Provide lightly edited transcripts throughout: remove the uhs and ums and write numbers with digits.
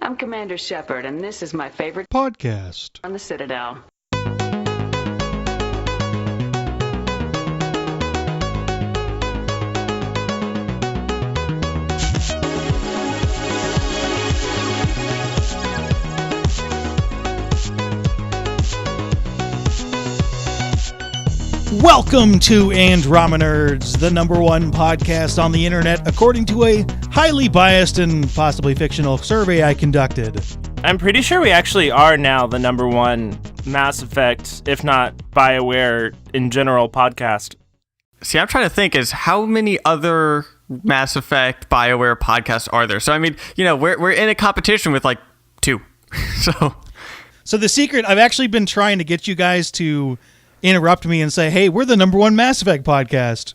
I'm Commander Shepard, and this is my favorite podcast on the Citadel. Welcome to Andromenerds, the number one podcast on the internet, according to a highly biased and possibly fictional survey I conducted. I'm pretty sure we actually are now the number one Mass Effect, if not BioWare in general, podcast. See, I'm trying to think is how many other Mass Effect BioWare podcasts are there? So, I mean, you know, we're in a competition with like two. So the secret, I've actually been trying to get you guys to interrupt me and say, hey, we're the number one Mass Effect podcast.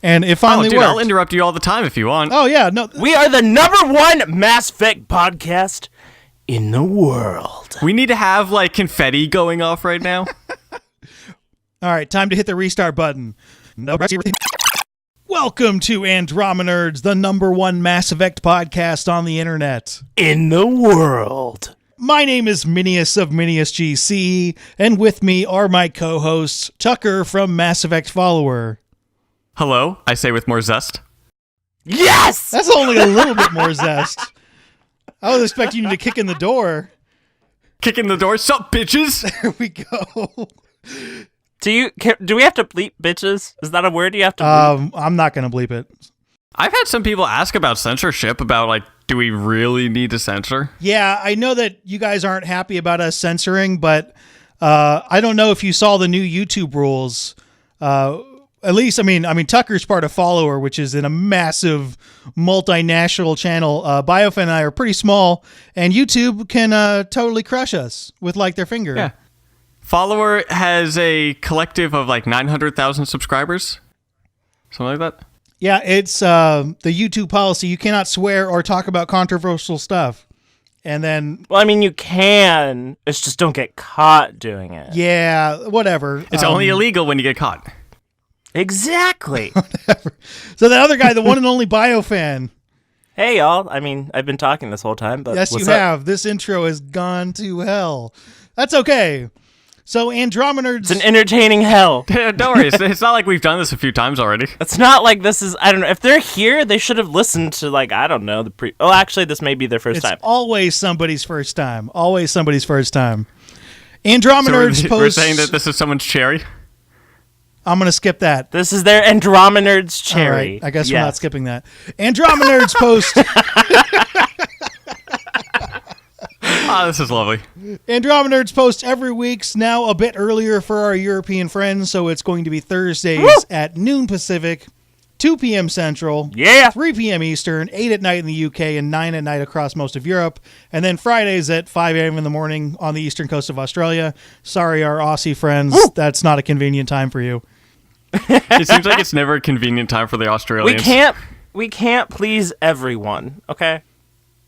And it finally worked. I'll interrupt you all the time if you want. Oh, yeah. No, we are the number one Mass Effect podcast in the world. We need to have like confetti going off right now. All right, time to hit the restart button. Welcome to Andromenerds, the number one Mass Effect podcast on the internet. In the world. My name is Minius of Minius GC, and with me are my co-hosts, Tucker from MassEffectFollower. Hello, I say with more zest. Yes! That's only a little bit more zest. I was expecting you to kick in the door. Kick in the door? Sup, bitches? There we go. Do we have to bleep bitches? Is that a word you have to bleep? I'm not going to bleep it. I've had some people ask about censorship, about like, do we really need to censor? Yeah, I know that you guys aren't happy about us censoring, but I don't know if you saw the new YouTube rules. At least, I mean, Tucker's part of Follower, which is in a massive multinational channel. BioFan and I are pretty small, and YouTube can totally crush us with like their finger. Yeah. Follower has a collective of like 900,000 subscribers. Something like that. Yeah, it's the YouTube policy. You cannot swear or talk about controversial stuff. And then... Well, I mean, you can. It's just don't get caught doing it. Yeah, whatever. It's only illegal when you get caught. Exactly. Whatever. So the other guy, the one and only BioFan. Hey, y'all. I mean, I've been talking this whole time, but yes, you have. This intro has gone to hell. That's okay. So Andromenerds... It's an entertaining hell. Don't worry, it's not like we've done this a few times already. It's not like this is, I don't know, if they're here, they should have listened to, like, I don't know, actually, this may be their first time. It's always somebody's first time. Always somebody's first time. Andromenerds so posts... We're saying that this is someone's cherry? I'm going to skip that. This is their Andromenerds cherry. All right, I guess we're not skipping that. Andromenerds post... Oh, this is lovely. Andromenerds post every week's now a bit earlier for our European friends, so it's going to be Thursdays at noon Pacific, 2 p.m. Central, 3 p.m. Eastern, 8 at night in the UK, and 9 at night across most of Europe, and then Fridays at 5 a.m. in the morning on the eastern coast of Australia. Sorry, our Aussie friends, that's not a convenient time for you. It seems like it's never a convenient time for the Australians. We can't please everyone, okay?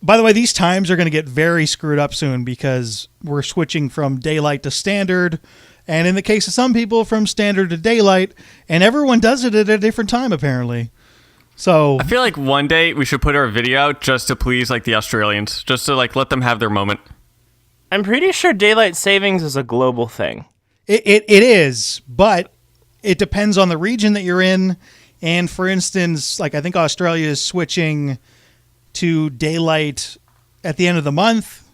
By the way, these times are going to get very screwed up soon because we're switching from daylight to standard, and in the case of some people, from standard to daylight, and everyone does it at a different time, apparently. So I feel like one day we should put our video out just to please like the Australians, just to like let them have their moment. I'm pretty sure daylight savings is a global thing. It is, but it depends on the region that you're in, and for instance, like I think Australia is switching to daylight at the end of the month,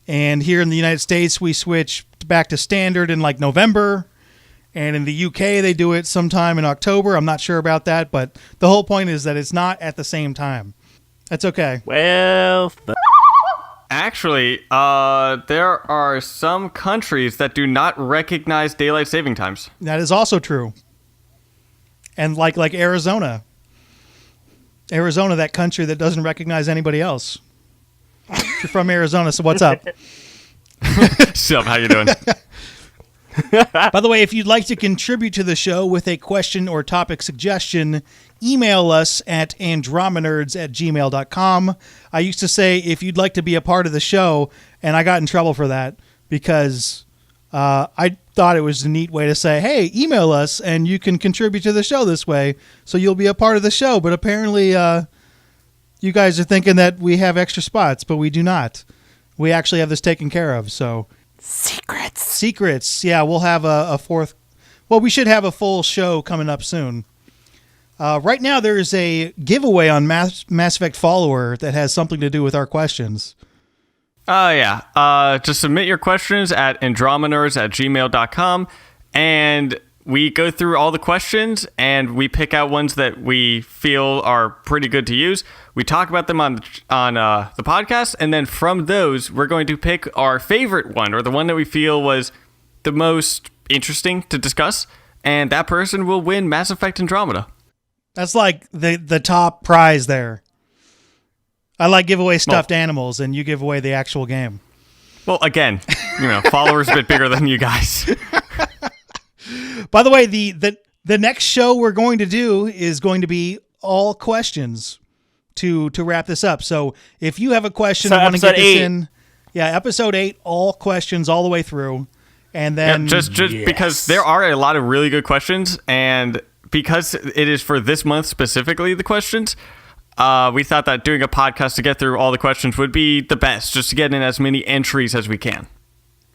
and here in the United States we switch back to standard in like November, and in the UK they do it sometime in October. I'm not sure about that, but the whole point is that it's not at the same time. That's okay. Well, actually, there are some countries that do not recognize daylight saving times. That is also true. And like Arizona, that country that doesn't recognize anybody else. You're from Arizona, so what's up? Sup, how you doing? By the way, if you'd like to contribute to the show with a question or topic suggestion, email us at andromenerds@gmail.com. I used to say if you'd like to be a part of the show, and I got in trouble for that because I thought it was a neat way to say, hey, email us and you can contribute to the show this way, so you'll be a part of the show. But apparently you guys are thinking that we have extra spots, but we do not. we actually have this taken care of. So secrets. Yeah, we'll have a fourth. Well, we should have a full show coming up soon. Right now, there is a giveaway on Mass Effect Follower that has something to do with our questions. Oh, yeah. Just submit your questions at andromenerds@gmail.com, and we go through all the questions, and we pick out ones that we feel are pretty good to use. We talk about them on the podcast, and then from those, we're going to pick our favorite one, or the one that we feel was the most interesting to discuss, and that person will win Mass Effect Andromeda. That's like the top prize there. I like give away stuffed animals, and you give away the actual game. Well, again, followers a bit bigger than you guys. By the way, the next show we're going to do is going to be all questions to wrap this up. So if you have a question, I want to get this in. Yeah, episode 8, all questions all the way through, and then just because there are a lot of really good questions, and because it is for this month specifically, the questions. We thought that doing a podcast to get through all the questions would be the best, just to get in as many entries as we can.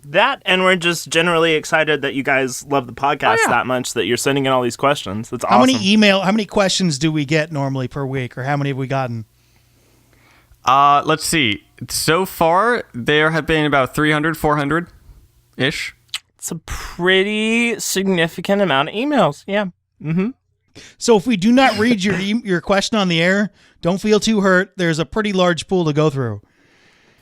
That, and we're just generally excited that you guys love the podcast that much that you're sending in all these questions. That's awesome. How many questions do we get normally per week, or how many have we gotten? Let's see. So far, there have been about 300, 400-ish. It's a pretty significant amount of emails. Yeah. Mm-hmm. So if we do not read your question on the air, don't feel too hurt. There's a pretty large pool to go through.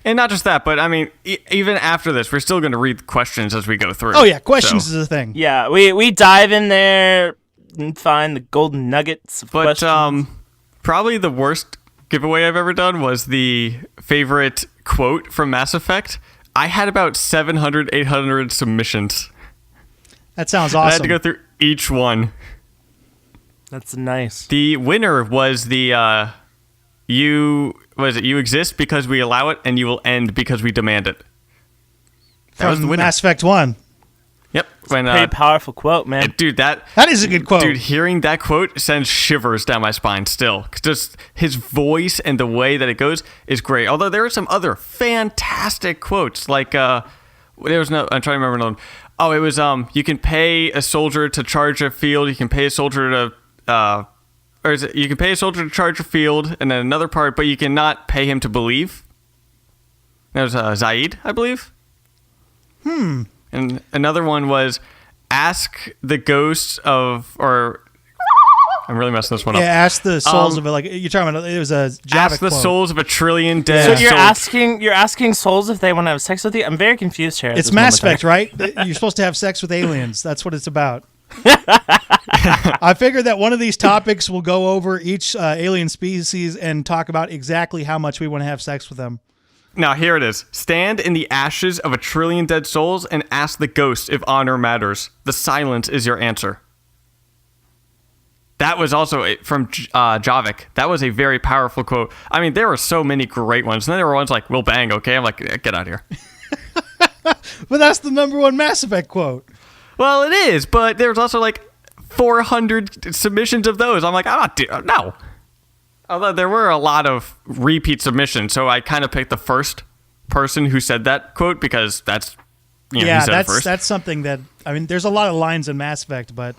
And not just that, but I mean, even after this, we're still going to read questions as we go through. Oh, yeah. Questions is a thing. Yeah. We dive in there and find the golden nuggets of questions. Probably the worst giveaway I've ever done was the favorite quote from Mass Effect. I had about 700, 800 submissions. That sounds awesome. I had to go through each one. That's nice. The winner was you exist because we allow it, and you will end because we demand it. That was the winner. Mass Effect 1. Yep. Pretty powerful quote, man. Dude, that is a good quote. Dude, hearing that quote sends shivers down my spine still. Just his voice and the way that it goes is great. Although there are some other fantastic quotes, like I'm trying to remember another one. Oh, it was you can pay a soldier to charge a field. You can pay a soldier to you can pay a soldier to charge a field, and then another part, but you cannot pay him to believe. That was Zaid, I believe. And another one was ask the ghosts of, or I'm really messing this one up. Yeah, ask the souls of it. Like you're talking about, it was a Java ask the quote. souls of a trillion dead. So you're asking souls if they want to have sex with you? I'm very confused here. It's Mass Effect, right? You're supposed to have sex with aliens. That's what it's about. I figured that one of these topics will go over each alien species and talk about exactly how much we want to have sex with them. Now, here it is. Stand in the ashes of a trillion dead souls and ask the ghost if honor matters. The silence is your answer. That was also from Javik. That was a very powerful quote. I mean, there were so many great ones. And then there were ones like, we'll bang, okay? I'm like, get out of here. But that's the #1 Mass Effect quote. Well, it is, but there's also like 400 submissions of those. I'm like, I'm not doing no. Although there were a lot of repeat submissions, so I kind of picked the first person who said that quote because that's he said it first. That's something that, I mean, there's a lot of lines in Mass Effect, but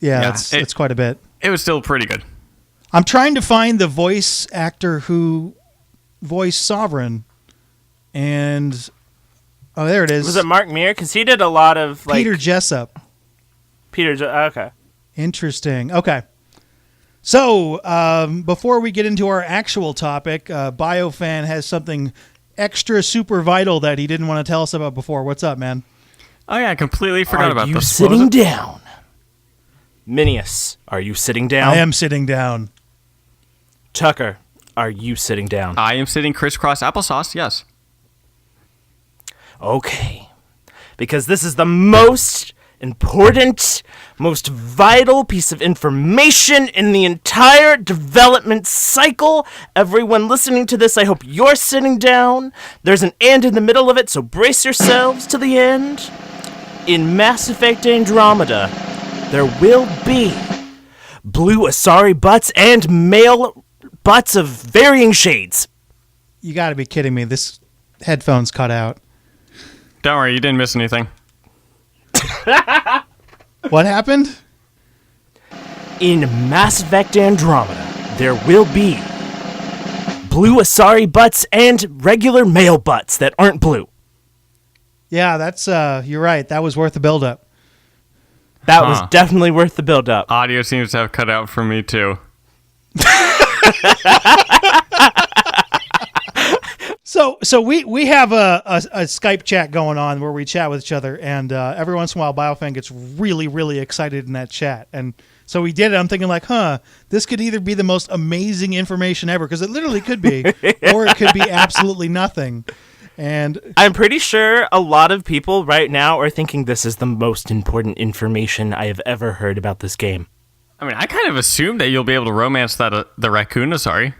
it's quite a bit. It was still pretty good. I'm trying to find the voice actor who voiced Sovereign, and there it is. Was it Mark Meir? Because he did a lot of Peter Jessup. Okay. Interesting. Okay. So, before we get into our actual topic, BioFan has something extra super vital that he didn't want to tell us about before. What's up, man? Oh, yeah, I completely forgot about this. Are you sitting down? Minius, are you sitting down? I am sitting down. Tucker, are you sitting down? I am sitting crisscross applesauce, yes. Okay. Because this is the most important, most vital piece of information in the entire development cycle. Everyone listening to this, I hope you're sitting down. There's an and in the middle of it, so brace yourselves to the end. In Mass Effect Andromeda, there will be blue Asari butts and male butts of varying shades. You got to be kidding me. This headphone's cut out. Don't worry, you didn't miss anything. What happened? In Mass Effect Andromeda, there will be blue Asari butts and regular male butts that aren't blue. Yeah, that's you're right. That was worth the build-up. That was definitely worth the build-up. Audio seems to have cut out for me, too. So we have a Skype chat going on where we chat with each other, and every once in a while BioFan gets really, really excited in that chat. And so we did it. I'm thinking like, this could either be the most amazing information ever, because it literally could be, or it could be absolutely nothing. And I'm pretty sure a lot of people right now are thinking this is the most important information I have ever heard about this game. I mean, I kind of assumed that you'll be able to romance that the raccoon Asari.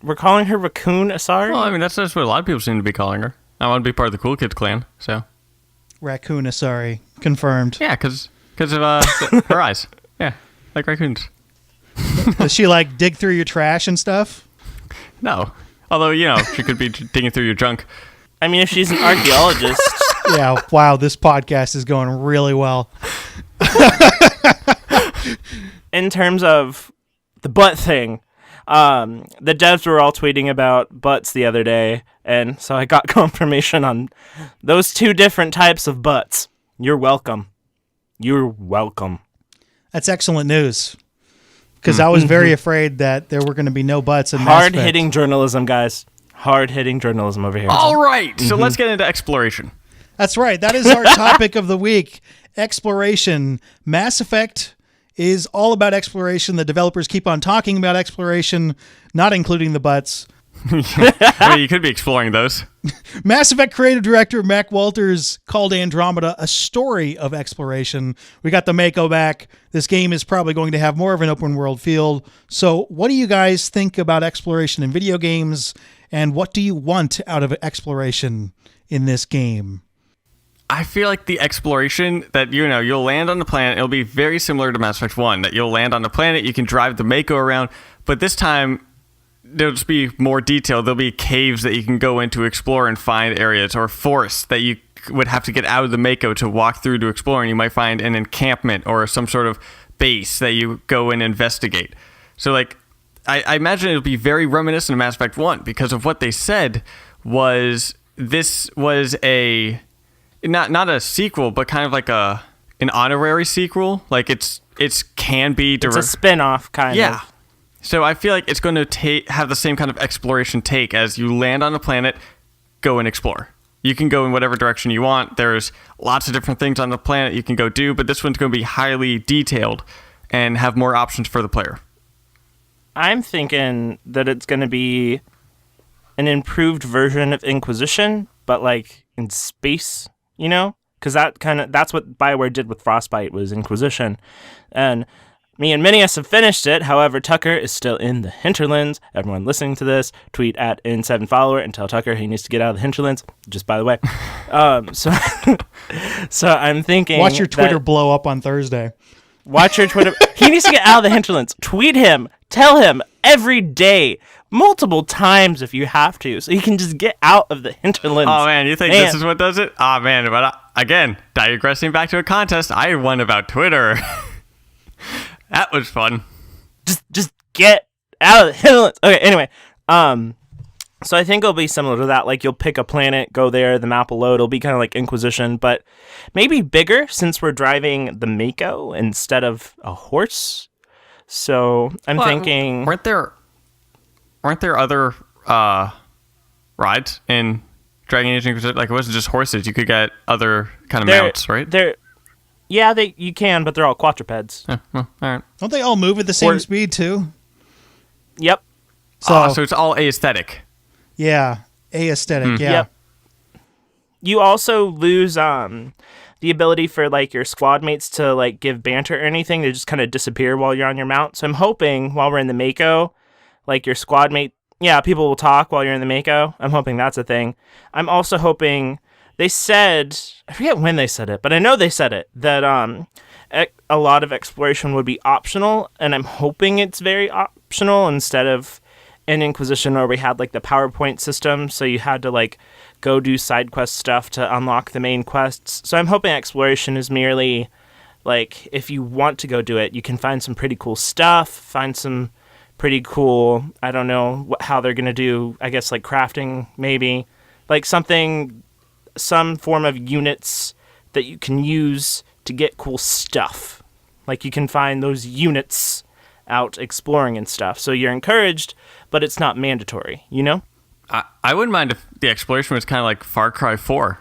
We're calling her Raccoon Asari? Well, I mean, that's just what a lot of people seem to be calling her. I want to be part of the Cool Kids clan, so. Raccoon Asari, confirmed. Yeah, because of her eyes. Yeah, like raccoons. Does she like dig through your trash and stuff? No. Although, she could be digging through your junk. I mean, if she's an archaeologist. Yeah, wow, this podcast is going really well. In terms of the butt thing, the devs were all tweeting about butts the other day, and so I got confirmation on those two different types of butts. You're welcome. You're welcome. That's excellent news. Because I was very afraid that there were going to be no butts in Mass Effect. Hard-hitting journalism, guys. Hard-hitting journalism over here. All right, so let's get into exploration. That's right. That is our topic of the week. Exploration. Mass Effect is all about exploration. The developers keep on talking about exploration, not including the butts. I mean, you could be exploring those. Mass Effect creative director Mac Walters called Andromeda a story of exploration. We got the Mako back. This game is probably going to have more of an open world feel. So what do you guys think about exploration in video games? And what do you want out of exploration in this game? I feel like the exploration that, you'll land on the planet, it'll be very similar to Mass Effect 1, that you'll land on the planet, you can drive the Mako around, but this time there'll just be more detail. There'll be caves that you can go into, explore and find areas, or forests that you would have to get out of the Mako to walk through to explore, and you might find an encampment or some sort of base that you go and investigate. So, I imagine it'll be very reminiscent of Mass Effect 1 because of what they said was this was a not a sequel, but kind of like an honorary sequel. Like it's can be it's a spin-off kind of. Yeah. So I feel like it's going to have the same kind of exploration take as you land on a planet, go and explore. You can go in whatever direction you want. There's lots of different things on the planet you can go do, but this one's going to be highly detailed and have more options for the player. I'm thinking that it's going to be an improved version of Inquisition, but like in space, because that's what BioWare did with Frostbite was Inquisition. And me and Minius have finished it. However, Tucker is still in the hinterlands. Everyone listening to this, tweet at N7Follower and tell Tucker he needs to get out of the hinterlands. Just by the way. So I'm thinking. Watch your Twitter blow up on Thursday. Watch your Twitter. He needs to get out of the hinterlands. Tweet him. Tell him every day, multiple times if you have to, so he can just get out of the hinterlands. Oh, man, you think this is what does it? Oh, man, but again, digressing back to a contest, I won about Twitter. That was fun. Just get out of the hinterlands. Okay, anyway. So I think it'll be similar to that. Like, you'll pick a planet, go there, the map will load. It'll be kind of like Inquisition, but maybe bigger since we're driving the Mako instead of a horse. So I'm thinking... Weren't there other rides in Dragon Age Inquisition? Like, it wasn't just horses. You could get other kind of mounts, right? You can, but they're all quadrupeds. Yeah, well, all right. Don't they all move at the same speed, too? Yep. So it's all aesthetic. Yeah, aesthetic, yeah. Yep. You also lose the ability for like your squad mates to like give banter or anything. They just kind of disappear while you're on your mount. So I'm hoping while we're in the Mako, like your squad mate, people will talk while you're in the Mako. I'm hoping that's a thing. I'm also hoping they said, I forget when they said it, but I know they said it, that a lot of exploration would be optional, and I'm hoping it's very optional instead of in Inquisition where we had like the PowerPoint system, so you had to like go do side quest stuff to unlock the main quests. So I'm hoping exploration is merely like, if you want to go do it, you can find some pretty cool stuff, find some pretty cool, I don't know how they're going to do, I guess like crafting maybe, like some form of units that you can use to get cool stuff. Like you can find those units out exploring and stuff. So you're encouraged, but it's not mandatory, you know? I wouldn't mind if the exploration was kind of like Far Cry 4,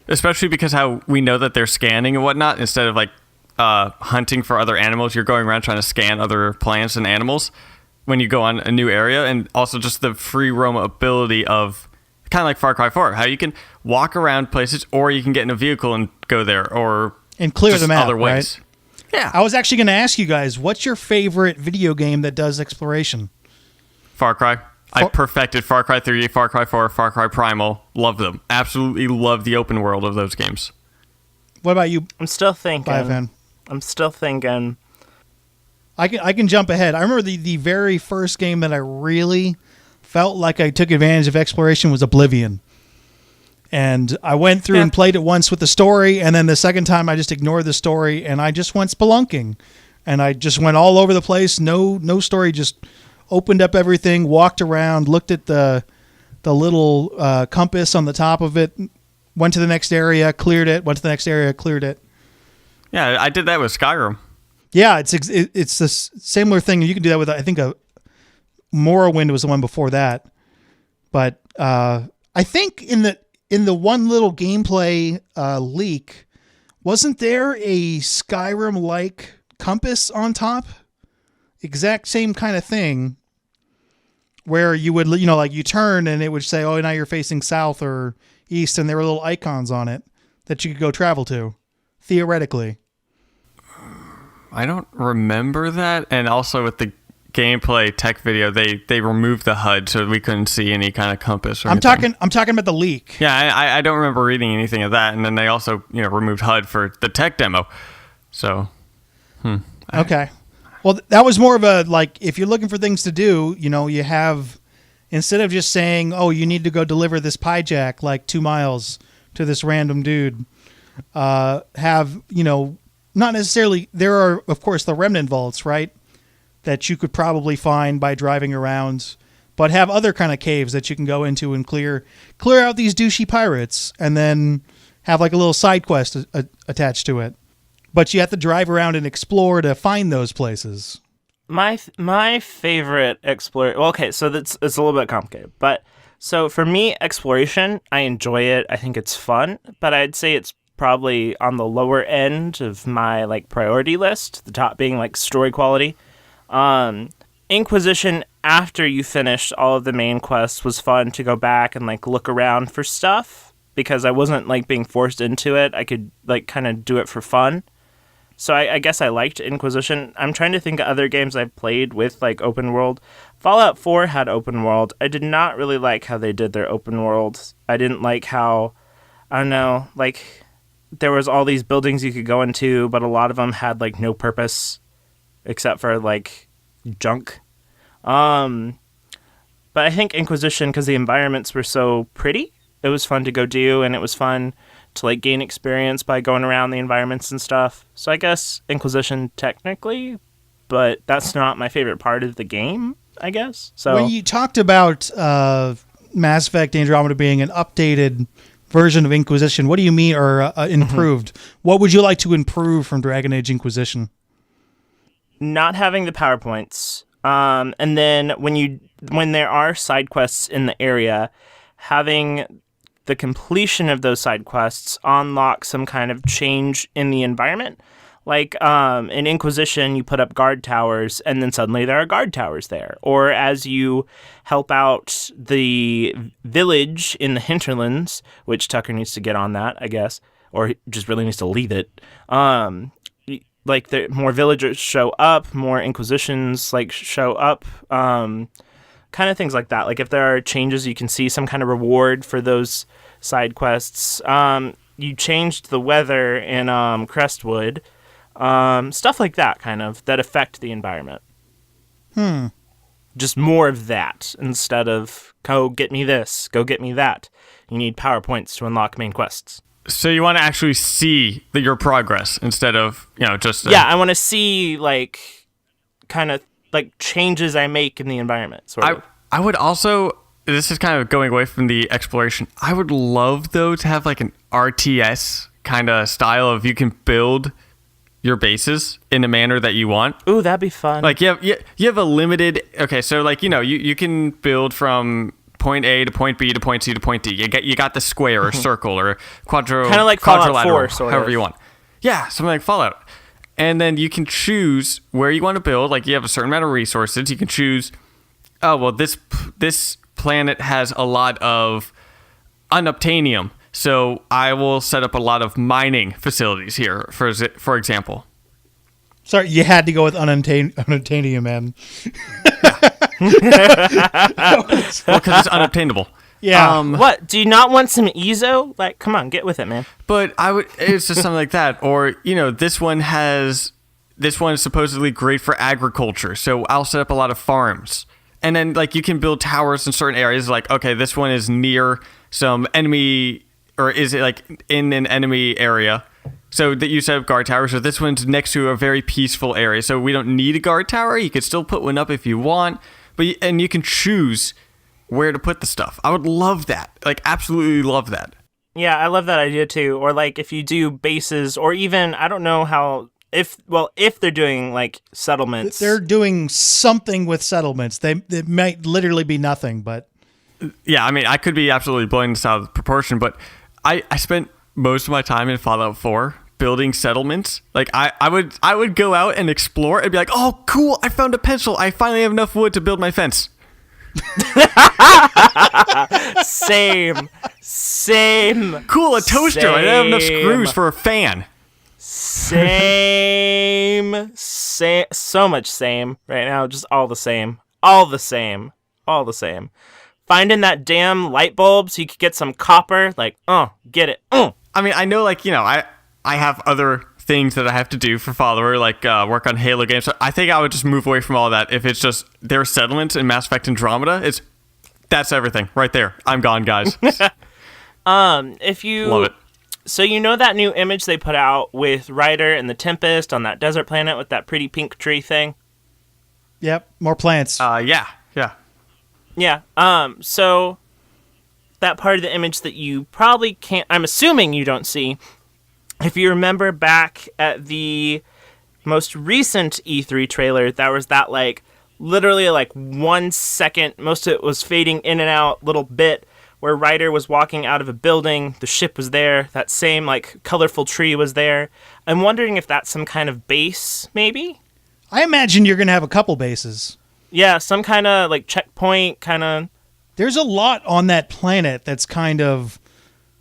especially because how we know that they're scanning and whatnot instead of like hunting for other animals. You're going around trying to scan other plants and animals when you go on a new area, and also just the free roam ability of kind of like Far Cry 4, how you can walk around places, or you can get in a vehicle and go there, or and clear just them out, other ways. Right? Yeah. I was actually going to ask you guys, what's your favorite video game that does exploration? Far Cry. I perfected Far Cry 3, Far Cry 4, Far Cry Primal. Love them. Absolutely love the open world of those games. What about you? I'm still thinking. BioFan? I can jump ahead. I remember the very first game that I really felt like I took advantage of exploration was Oblivion. And I went through and played it once with the story, and then the second time I just ignored the story, and I just went spelunking. And I just went all over the place, no story, just opened up everything, walked around, looked at the little compass on the top of it, went to the next area, cleared it, went to the next area, cleared it. Yeah, I did that with Skyrim. Yeah, it's the similar thing. You can do that with, I think, Morrowind was the one before that. But I think in the one little gameplay leak, wasn't there a Skyrim-like compass on top? Exact same kind of thing, where you would, like you turn and it would say, oh, now you're facing south or east, and there were little icons on it that you could go travel to, theoretically. I don't remember that. And also with the gameplay tech video, they removed the HUD so we couldn't see any kind of compass or anything. I'm talking about the leak. Yeah, I don't remember reading anything of that. And then they also removed HUD for the tech demo. So, Okay. Well, that was more of a, like, if you're looking for things to do, you have, instead of just saying, oh, you need to go deliver this pie jack like 2 miles to this random dude, have, not necessarily, there are, of course, the remnant vaults, right, that you could probably find by driving around, but have other kind of caves that you can go into and clear out these douchey pirates, and then have like a little side quest attached to it. But you have to drive around and explore to find those places. My favorite exploration... Well, okay, so it's a little bit complicated. But so for me, exploration, I enjoy it. I think it's fun. But I'd say it's probably on the lower end of my like priority list. The top being like story quality. Inquisition, after you finished all of the main quests, was fun to go back and like look around for stuff. Because I wasn't like being forced into it. I could like kind of do it for fun. So I guess I liked Inquisition. I'm trying to think of other games I've played with, like, open world. Fallout 4 had open world. I did not really like how they did their open world. I didn't like how, I don't know, like, there was all these buildings you could go into, but a lot of them had, like, no purpose except for, like, junk. But I think Inquisition, because the environments were so pretty, it was fun to go do, and it was fun to like gain experience by going around the environments and stuff. So I guess Inquisition technically, but that's not my favorite part of the game, I guess. So when you talked about Mass Effect Andromeda being an updated version of Inquisition, what do you mean, or improved? Mm-hmm. What would you like to improve from Dragon Age Inquisition? Not having the PowerPoints. And then when there are side quests in the area, having the completion of those side quests unlock some kind of change in the environment. Like in Inquisition, you put up guard towers, and then suddenly there are guard towers there. Or as you help out the village in the hinterlands, which Tucker needs to get on that, I guess, or just really needs to leave it. Like more villagers show up, more Inquisitions like show up. Kind of things like that. Like if there are changes, you can see some kind of reward for those side quests. You changed the weather in Crestwood. Stuff like that, kind of, that affect the environment. just more of that instead of go get me this, go get me that. You need PowerPoints to unlock main quests. So you want to actually see your progress instead of, just... Yeah, I want to see, kind of, changes I make in the environment, sort of. I would also... This is kind of going away from the exploration. I would love, though, to have, an RTS kind of style of you can build your bases in a manner that you want. Ooh, that'd be fun. You have a limited... Okay, so, you can build from... point A to point B to point C to point D. You got the square or circle or kind of like Fallout 4, sort however of. you want. Yeah, something like Fallout. And then you can choose where you want to build. You have a certain amount of resources. You can choose. Oh well, this planet has a lot of unobtainium, so I will set up a lot of mining facilities here. For example. Sorry, you had to go with unobtainium, man. Well, because it's unobtainable. Yeah. What? Do you not want some EZO? Come on, get with it, man. But it's just something like that. Or, this one is supposedly great for agriculture. So I'll set up a lot of farms. And then, you can build towers in certain areas. Okay, this one is near some enemy, or is it, in an enemy area? So that you set up guard towers. So this one's next to a very peaceful area. So we don't need a guard tower. You could still put one up if you want. And you can choose where to put the stuff. I would love that. Absolutely love that. Yeah, I love that idea too. Or if you do bases, or even, I don't know how, if they're doing settlements. They're doing something with settlements. They might literally be nothing, but. Yeah, I could be absolutely blowing this out of proportion, but I spent most of my time in Fallout 4 building settlements. I would go out and explore and be like, oh, cool, I found a pencil. I finally have enough wood to build my fence. Same. Cool, a toaster. Same. I don't have enough screws for a fan. Same. So much same right now. Just all the same. Finding that damn light bulb so you could get some copper. Get it. I know, I have other things that I have to do for Follower, work on Halo games. So I think I would just move away from all that. If it's just their settlements in Mass Effect Andromeda, that's everything right there. I'm gone, guys. If you love it. So that new image they put out with Ryder and the Tempest on that desert planet with that pretty pink tree thing? Yep, more plants. Yeah. Yeah. So that part of the image that you probably can't, I'm assuming you don't see. If you remember back at the most recent E3 trailer, there was that literally 1 second, most of it was fading in and out little bit where Ryder was walking out of a building, the ship was there, that same colorful tree was there. I'm wondering if that's some kind of base, maybe? I imagine you're going to have a couple bases. Yeah, some kind of checkpoint kind of. There's a lot on that planet that's kind of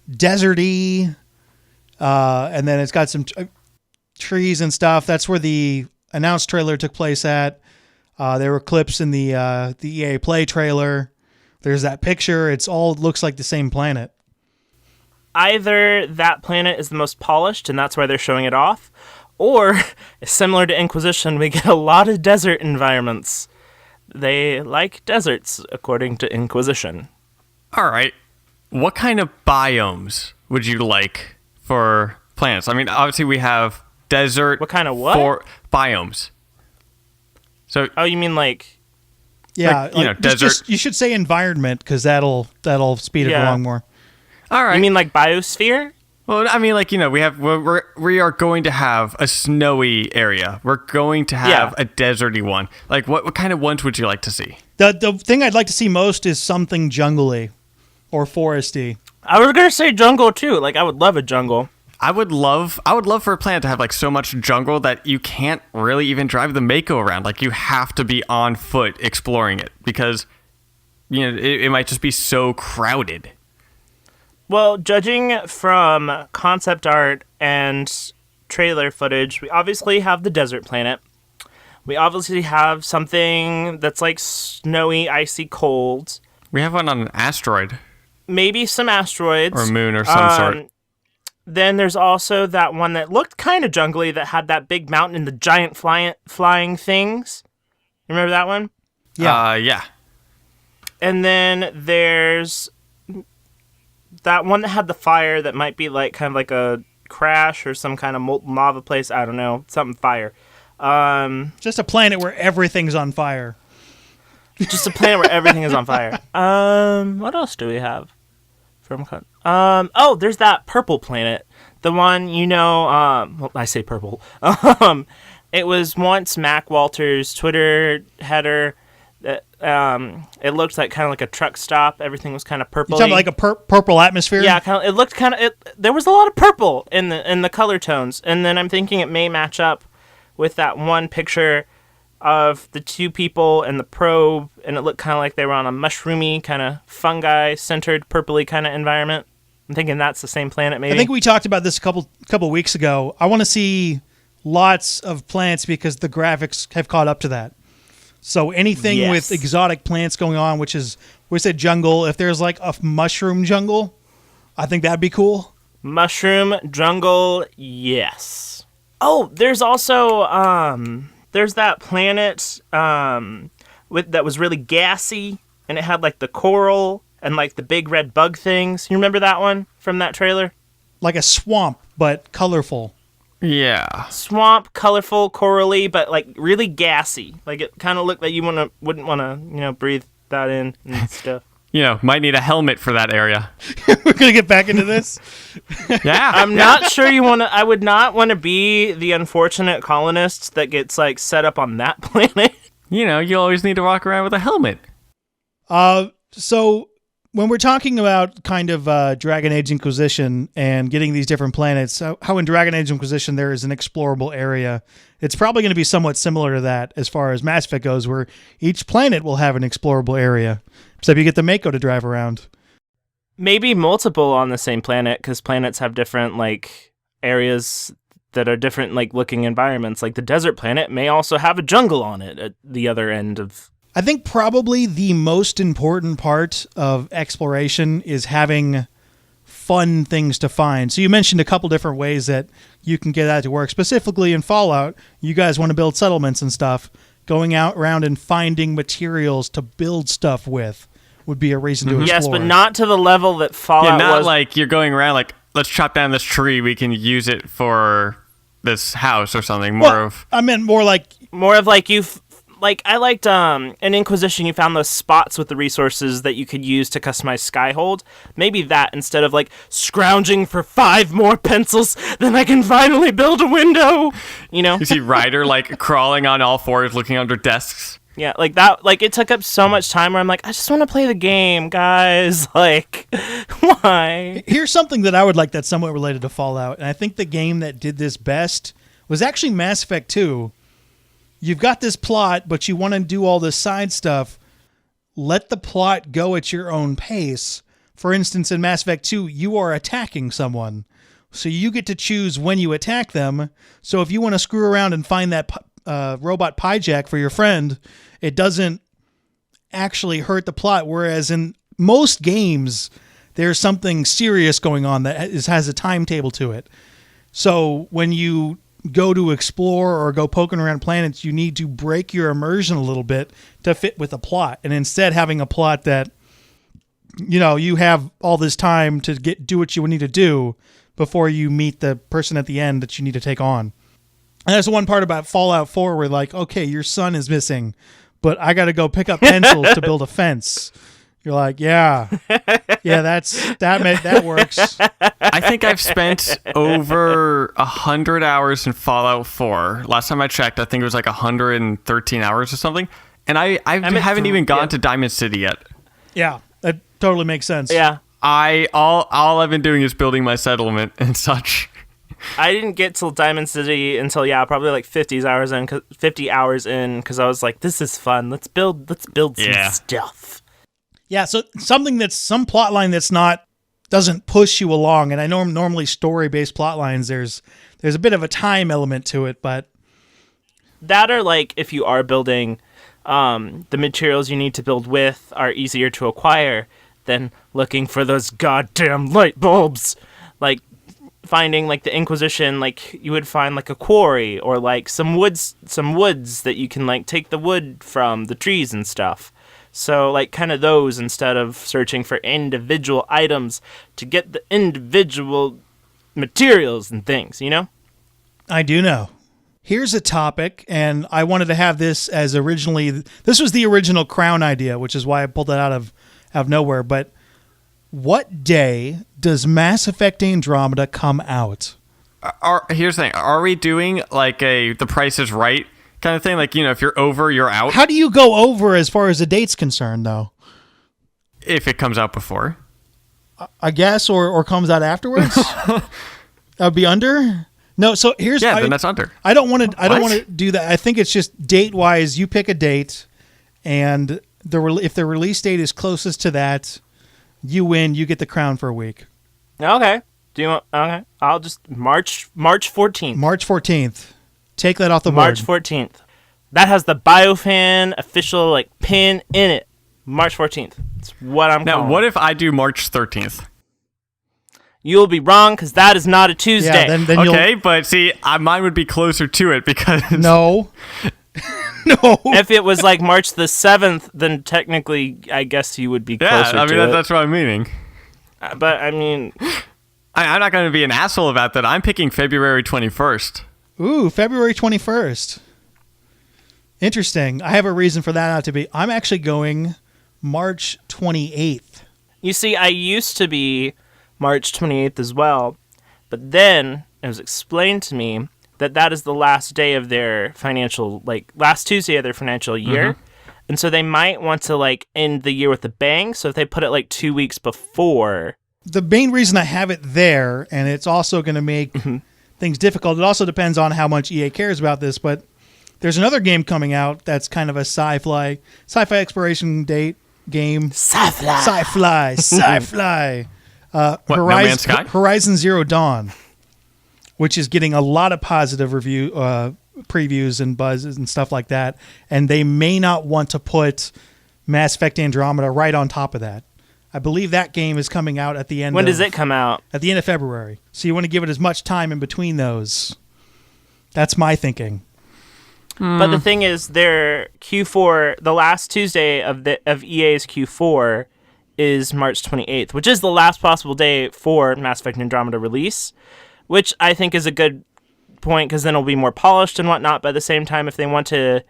deserty. And then it's got some trees and stuff. That's where the announced trailer took place at. There were clips in the EA Play trailer. There's that picture. It's all looks like the same planet. Either that planet is the most polished and that's why they're showing it off, or similar to Inquisition, we get a lot of desert environments. They like deserts, according to Inquisition. All right. What kind of biomes would you like for planets? Obviously we have desert. What kind of what? For biomes. So. Oh, you mean Yeah, desert. Just, you should say environment because that'll speed it along more. All right. You mean biosphere? Well, we are going to have a snowy area. We're going to have a deserty one. What kind of ones would you like to see? The thing I'd like to see most is something jungly or foresty. I was gonna say jungle too. I would love a jungle. I would love for a planet to have so much jungle that you can't really even drive the mako around. You have to be on foot exploring it because it might just be so crowded. Well, judging from concept art and trailer footage, we obviously have the desert planet. We obviously have something that's snowy, icy cold. We have one on an asteroid. Maybe some asteroids. Or moon or some sort. Then there's also that one that looked kind of jungly that had that big mountain and the giant flying things. Remember that one? Yeah. Yeah. And then there's that one that had the fire that might be like kind of like a crash or some kind of molten lava place. I don't know, something fire. Just a planet where everything's on fire. Just a planet where everything is on fire. What else do we have? There's that purple planet. The one, well, I say purple. It was once Mac Walter's Twitter header. It looked like kind of like a truck stop. Everything was kind of purple. You're talking like a purple atmosphere? Yeah, it looked kind of. There was a lot of purple in the color tones, and then I'm thinking it may match up with that one picture of the two people and the probe, and it looked kind of like they were on a mushroomy kind of fungi-centered, purpley kind of environment. I'm thinking that's the same planet, maybe. I think we talked about this a couple weeks ago. I want to see lots of plants because the graphics have caught up to that. So anything with exotic plants going on, which is, we said jungle, if there's like a mushroom jungle, I think that'd be cool. Mushroom jungle, yes. Oh, there's also there's that planet that was really gassy, and it had like the coral and like the big red bug things. You remember that one from that trailer? Like a swamp, but colorful. Yeah. Swamp, colorful, corally, but like really gassy. Like it kind of looked like you wouldn't want to, breathe that in and stuff. Might need a helmet for that area. We're going to get back into this? Yeah. I'm not sure I would not want to be the unfortunate colonist that gets like set up on that planet. You always need to walk around with a helmet. So when we're talking about kind of Dragon Age Inquisition and getting these different planets, how in Dragon Age Inquisition there is an explorable area, it's probably going to be somewhat similar to that as far as Mass Effect goes, where each planet will have an explorable area, except you get the Mako to drive around. Maybe multiple on the same planet, because planets have different like areas that are different like looking environments. Like the desert planet may also have a jungle on it at the other end of... I think probably the most important part of exploration is having fun things to find. So you mentioned a couple different ways that you can get that to work. Specifically in Fallout, you guys want to build settlements and stuff. Going out around and finding materials to build stuff with would be a reason to explore. Yes, but not to the level that Fallout not was. like you're going around like, let's chop down this tree. We can use it for this house or something. I meant more like you've... Like, I liked, in Inquisition, you found those spots with the resources that you could use to customize Skyhold. Maybe that, instead of, like, scrounging for 5 more pencils, then I can finally build a window, You see Ryder, like, crawling on all fours, looking under desks. Yeah, like, that, like, it took up so much time where I'm like, I just want to play the game, guys. Like, why? Here's something that I would like that's somewhat related to Fallout, and I think the game that did this best was actually Mass Effect 2. You've got this plot, but you want to do all this side stuff. Let the plot go at your own pace. For instance, in Mass Effect 2, you are attacking someone. So you get to choose when you attack them. So if you want to screw around and find that robot Pyjack for your friend, it doesn't actually hurt the plot. Whereas in most games, there's something serious going on that has a timetable to it. So when you go to explore or go poking around planets, you need to break your immersion a little bit to fit with the plot. And instead having a plot that, you have all this time to do what you need to do before you meet the person at the end that you need to take on. And that's the one part about Fallout 4 where like, okay, your son is missing, but I got to go pick up pencils to build a fence. You're like, yeah, that works. I think I've spent over 100 hours in Fallout 4. Last time I checked, I think it was like 113 hours or something. And I haven't even gone to Diamond City yet. Yeah, that totally makes sense. Yeah. All I've been doing is building my settlement and such. I didn't get to Diamond City until probably like 50 hours in, because I was like, this is fun. Let's build some stuff. Yeah, so some plot line doesn't push you along, and I know normally story-based plot lines, there's a bit of a time element to it, but... That or like, if you are building, the materials you need to build with are easier to acquire than looking for those goddamn light bulbs. Like, finding like the Inquisition, like you would find like a quarry or like some woods that you can like take the wood from the trees and stuff. So like kind of those instead of searching for individual items to get the individual materials and things, you know? I do know. Here's a topic, and I wanted to have this as this was the original Crown idea, which is why I pulled it out of nowhere. But what day does Mass Effect Andromeda come out? Here's the thing. Are we doing like the Price is Right kind of thing? Like, if you're over, you're out? How do you go over as far as the date's concerned, though? If it comes out before. I guess, or comes out afterwards? That would be under? No, so here's then that's under. I don't want to do that. I think it's just date wise. You pick a date, and if the release date is closest to that, you win. You get the crown for a week. Okay. Do you want? Okay. I'll just March 14th. March 14th. Take that off the board. March 14th. That has the BioFan official like pin in it. March 14th. That's what I'm calling. Now, what if I do March 13th? You'll be wrong because that is not a Tuesday. Yeah, then okay, but see, mine would be closer to it because... No. No. If it was like March the 7th, then technically, I guess you would be closer to it. That's what I'm meaning. But, I mean... I'm not going to be an asshole about that. I'm picking February 21st. Ooh, February 21st. Interesting. I have a reason for that not to be. I'm actually going March 28th. You see, I used to be March 28th as well, but then it was explained to me that is the last day of their financial, like, last Tuesday of their financial year. Mm-hmm. And so they might want to, like, end the year with a bang. So if they put it, like, 2 weeks before... The main reason I have it there, and it's also going to make things difficult, it also depends on how much EA cares about this, but there's another game coming out that's kind of a sci-fi exploration date game. Sci-fi. No Man's Sky? Horizon Zero Dawn, which is getting a lot of positive previews and buzzes and stuff like that, and they may not want to put Mass Effect Andromeda right on top of that. I believe that game is coming out at the end. When does it come out? At the end of February. So you want to give it as much time in between those. That's my thinking. But the thing is, their Q4, the last Tuesday of EA's Q4 is March 28th, which is the last possible day for Mass Effect Andromeda release, which I think is a good point because then it'll be more polished and whatnot. But at the same time, if they want to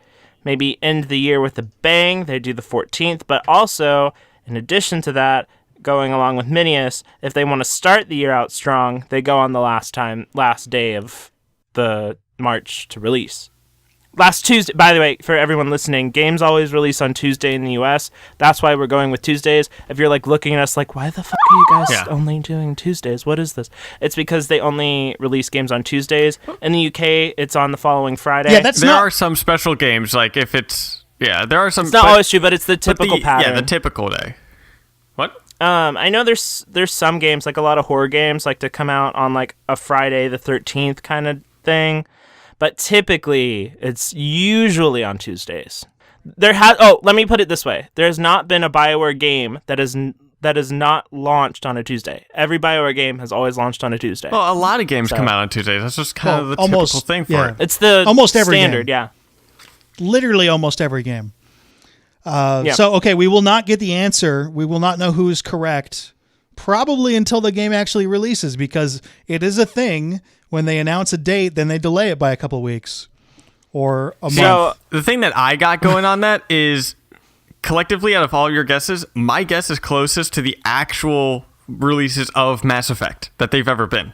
maybe end the year with a bang, they do the 14th. But also, in addition to that, going along with Minius, if they want to start the year out strong, they go on the last day of the March to release. Last Tuesday, by the way, for everyone listening, games always release on Tuesday in the US. That's why we're going with Tuesdays. If you're like looking at us like, why the fuck are you guys only doing Tuesdays? What is this? It's because they only release games on Tuesdays. In the UK, it's on the following Friday. Yeah, there are some special games, like if it's... Yeah, there are some... It's not always true, but it's the typical pattern. Yeah, the typical day. What? I know there's some games, like a lot of horror games, like to come out on like a Friday the 13th kind of thing. But typically, it's usually on Tuesdays. Let me put it this way. There has not been a BioWare game that is not launched on a Tuesday. Every BioWare game has always launched on a Tuesday. Well, a lot of games come out on Tuesdays. That's just kind of the typical thing for it. It's the almost every standard, game. yeah. Literally almost every game. So, okay, we will not get the answer. We will not know who is correct probably until the game actually releases, because it is a thing. When they announce a date, then they delay it by a couple of weeks or a month. So the thing that I got going on that is, collectively out of all your guesses, my guess is closest to the actual releases of Mass Effect that they've ever been.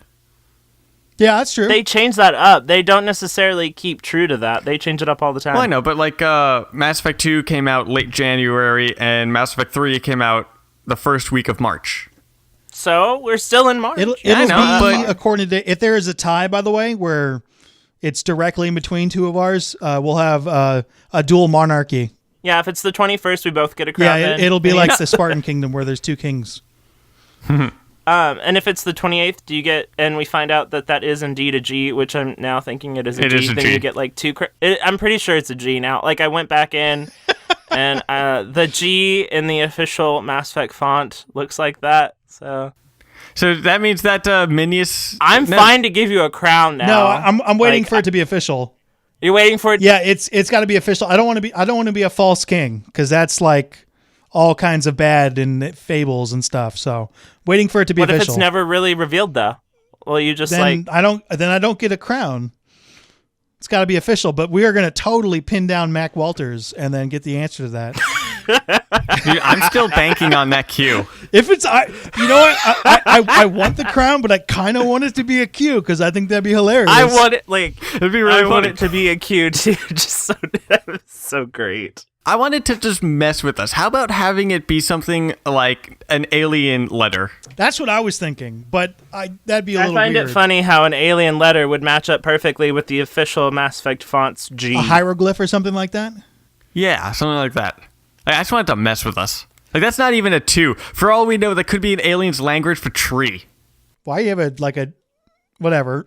Yeah, that's true. They change that up. They don't necessarily keep true to that. They change it up all the time. Well, I know, but like Mass Effect 2 came out late January, and Mass Effect 3 came out the first week of March. So we're still in March. It'll be according to, if there is a tie, by the way, where it's directly in between two of ours, we'll have a dual monarchy. Yeah, if it's the 21st, we both get a crown. Yeah, it'll be like the Spartan Kingdom where there's two kings. And if it's the 28th, do you get, and we find out that is indeed a G, which I'm now thinking it is a G, then you get like two. I'm pretty sure it's a G now. Like I went back in, and the G in the official Mass Effect font looks like that. So So that means that Minius. I'm fine to give you a crown now. No, I'm waiting for it to be official. You're waiting for it. Yeah, it's got to be official. I don't want to be a false king because that's like all kinds of bad in fables and stuff. So waiting for it to be official. What if it's never really revealed though? Well, you just then I don't get a crown. It's got to be official, but we are going to totally pin down Mac Walters and then get the answer to that. Dude, I'm still banking on that Q. If it's, you know what? I want the crown, but I kind of want it to be a Q because I think that'd be hilarious. I want it it'd be really I funny. want it to be a Q too. Just so great. I wanted to just mess with us. How about having it be something like an alien letter? That's what I was thinking, but that'd be a little weird. I find it funny how an alien letter would match up perfectly with the official Mass Effect font's G. A hieroglyph or something like that? Yeah, something like that. I just wanted to mess with us. Like, that's not even a 2. For all we know, that could be an alien's language for tree. Why you have a whatever?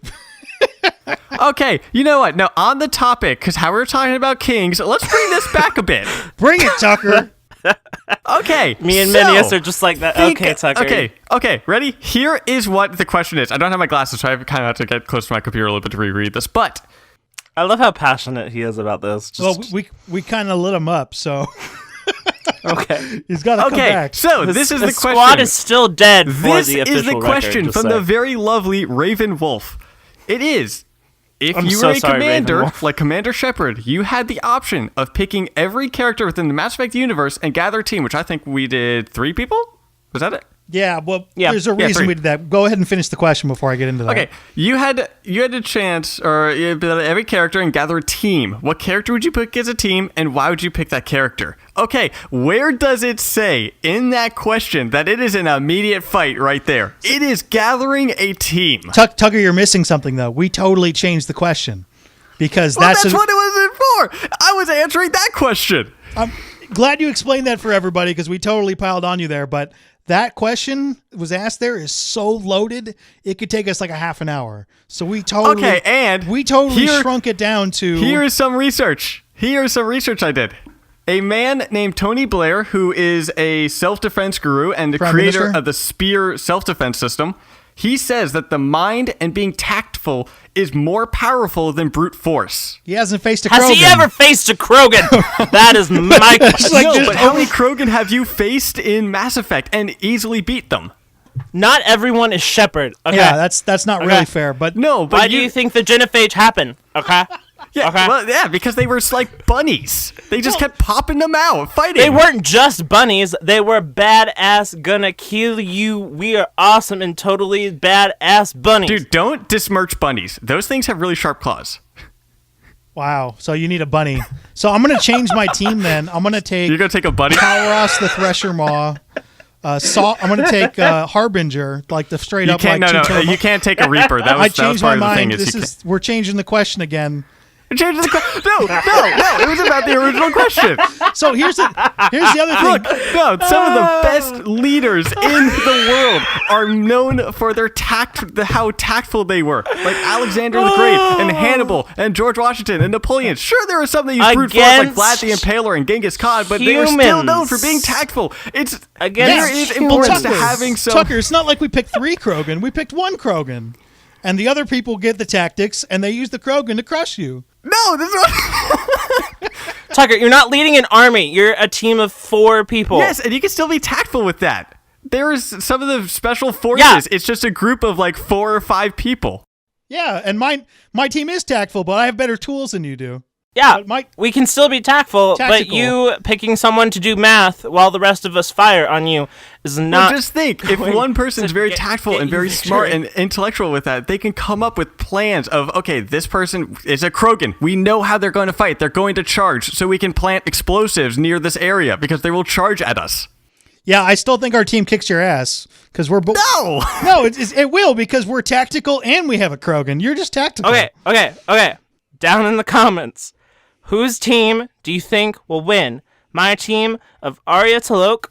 Okay, you know what? Now, on the topic, because how we're talking about kings, let's bring this back a bit. Bring it, Tucker. Okay. Me and Minius are just like that. Okay, Tucker. Okay, ready? Here is what the question is. I don't have my glasses, so I kind of have to get close to my computer a little bit to reread this, but... I love how passionate he is about this. Well, we kind of lit him up, so... Okay. He's got to come back. So this is the question. Squad is still dead for this the official is the question record, from the very lovely Raven Wolf. It is... If I'm you so were a sorry, commander, Raven Wolf. like Commander Shepard, you had the option of picking every character within the Mass Effect universe and gather a team, which I think we did 3 people? Was that it? Yeah, well, Yeah. there's a reason 3. we did that. Go ahead and finish the question before I get into that. Okay, you had a chance, or every character, and gather a team. What character would you pick as a team, and why would you pick that character? Okay, where does it say in that question that it is an immediate fight right there? It is gathering a team. Tucker, you're missing something, though. We totally changed the question because Well, that's what it was in for. I was answering that question. I'm glad you explained that for everybody because we totally piled on you there, but that question was asked there is so loaded it could take us like a half an hour. So we totally shrunk it down to Here is some research. I did. A man named Tony Blair, who is a self-defense guru and the Prime creator Minister? of the Spear self-defense system, he says that the mind and being tactful is more powerful than brute force. he hasn't faced a Has Krogan. he ever faced a Krogan? That is my question. like No, there's but how many Krogan have you faced in Mass Effect and easily beat them? Not everyone is Shepard. Okay. Yeah, that's not really fair, but No, but Why do you think the genophage happened? Okay. Yeah, Okay. well, yeah, because they were like bunnies. They just kept popping them out, fighting. They weren't just bunnies. They were badass, gonna kill you. We are awesome and totally badass bunnies. Dude, don't dismerch bunnies. Those things have really sharp claws. wow. So you need a bunny. So I'm going to change my team then. I'm going to take You're gonna take a bunny? Kalaros the Thresher Maw. I'm going to take Harbinger, like the straight You up can't. like No, two-tone. you can't take a Reaper. That I was changed part my of the thing. mind. We're changing the question again. Change the question. No. It was about the original question. So here's the other thing. Look, no. Some of the best leaders in the world are known for their how tactful they were. Like Alexander the Great and Hannibal and George Washington and Napoleon. Sure, there are some that use brute force like Vlad the Impaler and Genghis Khan, but they are still known for being tactful. There is importance to having some. Tucker, it's not like we picked 3 Krogan. We picked 1 Krogan. And the other people get the tactics, and they use the Krogan to crush you. No, this is what. Tucker, you're not leading an army. You're a team of 4 people. Yes, and you can still be tactful with that. There is some of the special forces. Yeah. It's just a group of like 4 or 5 people. Yeah, and my team is tactful, but I have better tools than you do. Yeah, But we can still be tactful, but Tactical. you picking someone to do math while the rest of us fire on you is not... Well, just think, if one person's very tactful and very smart and intellectual with that, they can come up with plans of, okay, this person is a Krogan. We know how they're going to fight. They're going to charge, so we can plant explosives near this area because they will charge at us. Yeah, I still think our team kicks your ass because we're both. No! No, it will because we're tactical and we have a Krogan. You're just tactical. Okay. Down in the comments, whose team do you think will win? My team of Arya Talok,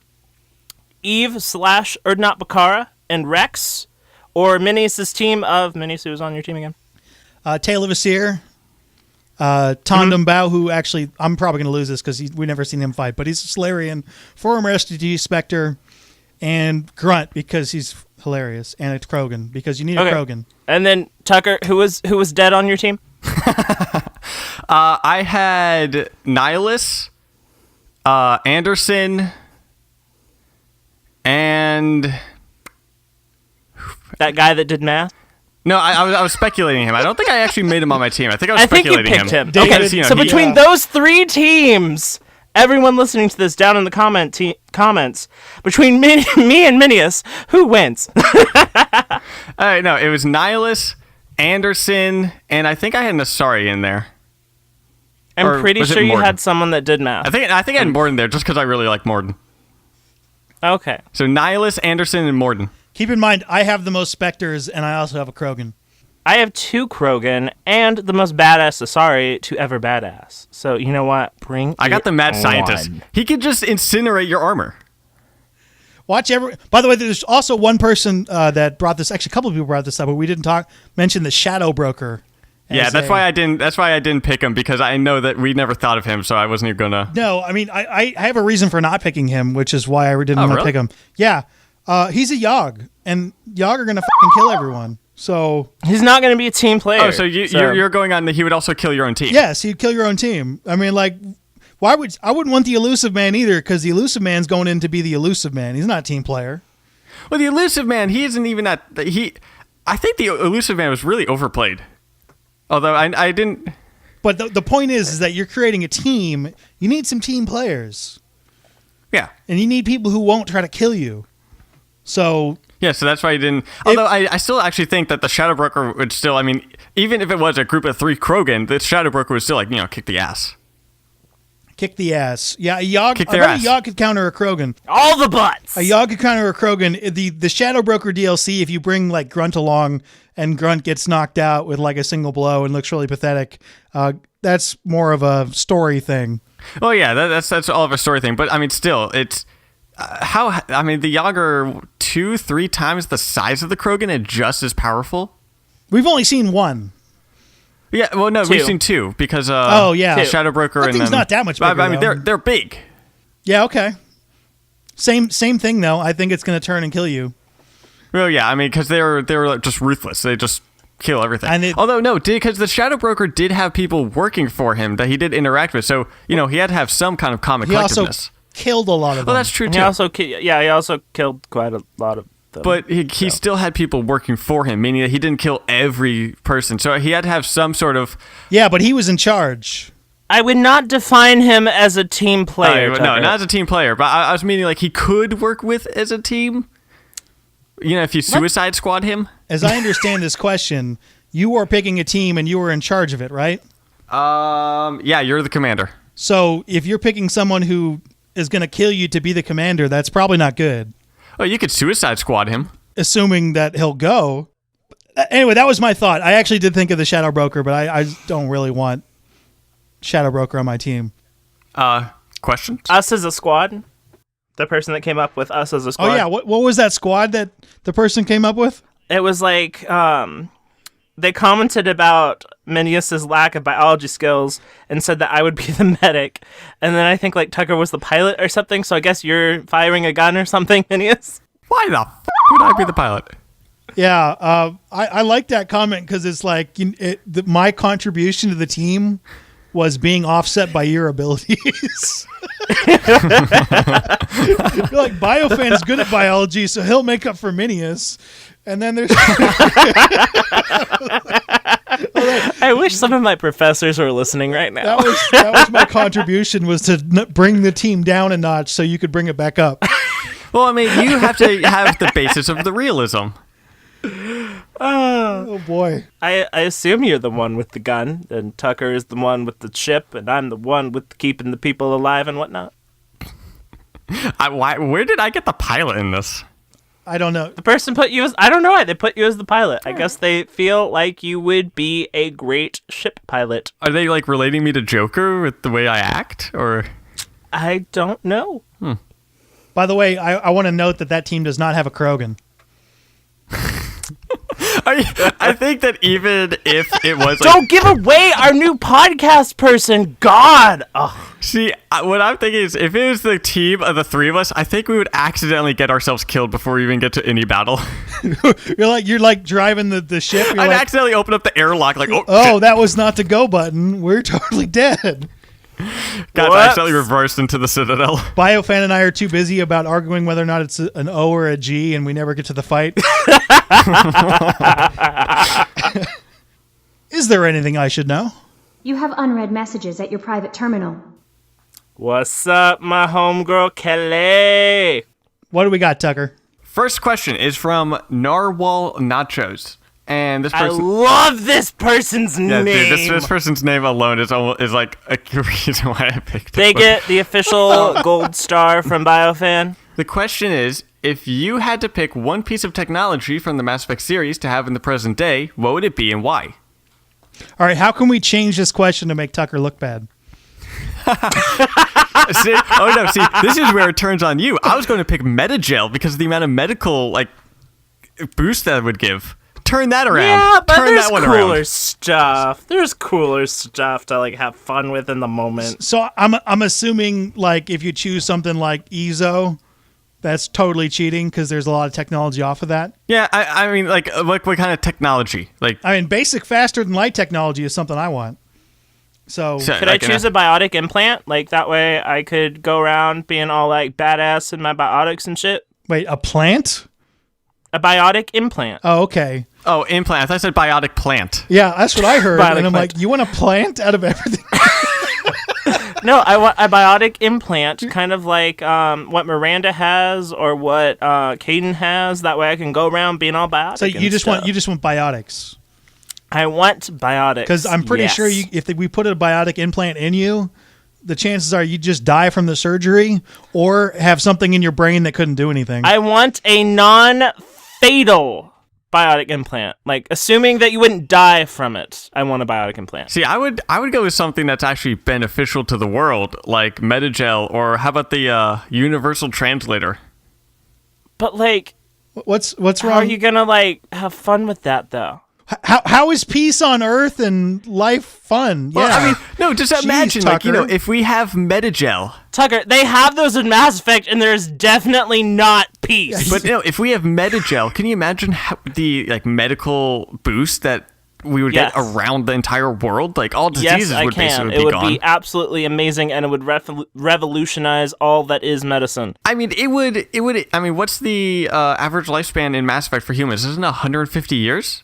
Eve / Erdnot Bakara, and Rex, or Minius' team of Minius, who was on your team again? Taylor Vasir, Tandem Bao, who actually I'm probably going to lose this because we never seen him fight, but he's a Solarian, former SDG Spectre, and Grunt because he's hilarious, and a Krogan because you need Okay. a Krogan. And then Tucker, who was dead on your team? I had Nihilus, Anderson, and That guy that did math? no, I was speculating him. I don't think I actually made him on my team. I think I was I think you speculating picked him. David- Okay, Because, so he- between those 3 teams, everyone listening to this down in the comments, between me and Minius, who wins? All right, no, it was Nihilus, Anderson, and I think I had Nasari in there. I'm Or pretty was it sure you Morden? had someone that did math. I think I had Morden there just because I really like Morden. Okay. So Nihilus, Anderson, and Morden. Keep in mind, I have the most Spectres, and I also have a Krogan. I have 2 Krogan and the most badass Asari to ever badass. So, you know what? I got the mad scientist. on. He could just incinerate your armor. By the way, there's also one person that brought this. Actually, a couple of people brought this up, but we didn't mention the Shadow Broker. Yeah, that's why I didn't pick him, because I know that we never thought of him, so I wasn't even gonna. No, I mean, I have a reason for not picking him, which is why I didn't want to really? pick him. Yeah, he's a Yogg, and Yogg are gonna fucking kill everyone. So He's not going to be a team player. Oh, so you're going on that he would also kill your own team. yes, you'd kill your own team. I mean, like, I wouldn't want the Elusive Man either, because the Elusive Man's going in to be the Elusive Man. He's not a team player. Well, the Elusive Man, he isn't even that. I think the Elusive Man was really overplayed. Although I didn't. But the point is that you're creating a team. You need some team players, Yeah. and you need people who won't try to kill you. So Yeah, so that's why I didn't. Although I still actually think that the Shadow Broker would still. I mean, even if it was a group of 3 Krogan, the Shadow Broker would still kick the ass. kick the ass. Yeah, a Yogg. Kick I their bet ass. a Yogg could counter a Krogan. all the butts. A Yogg could counter a Krogan. The Shadow Broker DLC, if you bring like Grunt along and Grunt gets knocked out with like a single blow and looks really pathetic, that's more of a story thing. Well, yeah, that's all of a story thing. But I mean, still, it's the Yogg are 2-3 times the size of the Krogan and just as powerful. We've only seen one. Yeah, well, no, 2. we've seen 2 because Oh, yeah. the Shadow Broker That and thing's then not that much I bigger, mean, though. they're big. Yeah, okay. Same thing though. I think it's going to turn and kill you. Well, yeah, I mean, because they're just ruthless. They just kill everything. And Although no, because the Shadow Broker did have people working for him that he did interact with, so he had to have some kind of comic He also collectiveness. killed a lot of them. Well, that's true He too. also killed quite a lot of them. But he still had people working for him, meaning that he didn't kill every person. So he had to have some sort of. Yeah, but he was in charge. I would not define him as a team player. no, Tucker. not as a team player, but I was meaning like he could work with as a team. If you Suicide Squad him. As I understand this question, you were picking a team and you were in charge of it, right? Yeah, you're the commander. So if you're picking someone who is going to kill you to be the commander, that's probably not good. Oh, you could Suicide Squad him. Assuming that he'll go. Anyway, that was my thought. I actually did think of the Shadow Broker, but I don't really want Shadow Broker on my team. Questions? Us as a squad. The person that came up with us as a squad. Oh yeah, what was that squad that the person came up with? It was like they commented about Minius's lack of biology skills and said that I would be the medic, and then I think like Tucker was the pilot or something. So I guess you're firing a gun or something, Minius. Why the would I be the pilot? Yeah, I like that comment because it's like my contribution to the team was being offset by your abilities. You're like, BioFan's good at biology, so he'll make up for Minius. And then there's... I wish some of my professors were listening right now. that was my contribution, was to bring the team down a notch so you could bring it back up. Well, I mean, you have to have the basis of the realism. Oh, boy. I assume you're the one with the gun, and Tucker is the one with the ship, and I'm the one with keeping the people alive and whatnot. Where did I get the pilot in this? I don't know. The person put you as... I don't know why they put you as the pilot. I guess they feel like you would be a great ship pilot. Are they like relating me to Joker with the way I act, or? I don't know. By the way, I want to note that team does not have a Krogan. I think that even if it was Don't give away our new podcast person. God. Ugh. See, what I'm thinking is if it was the team of the three of us, I think we would accidentally get ourselves killed before we even get to any battle. You're like driving the ship. You're I'd like, accidentally open up the airlock like, oh, that was not the go button. We're totally dead. got accidentally reversed into the Citadel. BioFan and I are too busy about arguing whether or not it's an O or a G, and we never get to the fight. Is there anything I should know? You have unread messages at your private terminal. What's up, my homegirl Kelly? What do we got, Tucker? First question is from Narwhal Nachos. And this person, I love this person's name. Dude, this person's name alone is like a reason why I picked it. They get the official gold star from BioFan. The question is, if you had to pick one piece of technology from the Mass Effect series to have in the present day, what would it be and why? All right, how can we change this question to make Tucker look bad? See, this is where it turns on you. I was going to pick Metagel because of the amount of medical boost that it would give. Turn that around. Yeah, but Turn there's that one cooler around. stuff. There's cooler stuff to have fun with in the moment. So I'm assuming if you choose something like EZO, that's totally cheating because there's a lot of technology off of that. Yeah, I mean, what kind of technology? Basic faster than light technology is something I want. So could I choose a biotic implant? That way I could go around being all badass in my biotics and shit. Wait, a plant? A biotic implant. Oh, okay. Oh, implant. I thought I said biotic plant. Yeah, that's what I heard. Biotic and I'm plant. like, you want a plant out of everything? No, I want a biotic implant, kind of like what Miranda has or what Caden has. That way I can go around being all biotic. So you just want biotics. I want biotics. Because I'm pretty sure if we put a biotic implant in you, the chances are you just die from the surgery or have something in your brain that couldn't do anything. I want a non-fatal biotic implant. Assuming that you wouldn't die from it, I want a biotic implant. See, I would go with something that's actually beneficial to the world, like Metagel, or how about the Universal Translator? But what's wrong? how are you gonna have fun with that though? How is peace on Earth and life fun? Yeah. Well, I mean, no, just Jeez, imagine, Tucker. if we have Metagel. Tucker, they have those in Mass Effect, and there's definitely not peace. But if we have Metagel, can you imagine how the medical boost that we would get around the entire world? All diseases yes, I would can. basically It be would gone. be absolutely amazing, and it would revolutionize all that is medicine. I mean, it would. I mean, what's the average lifespan in Mass Effect for humans? Isn't it 150 years?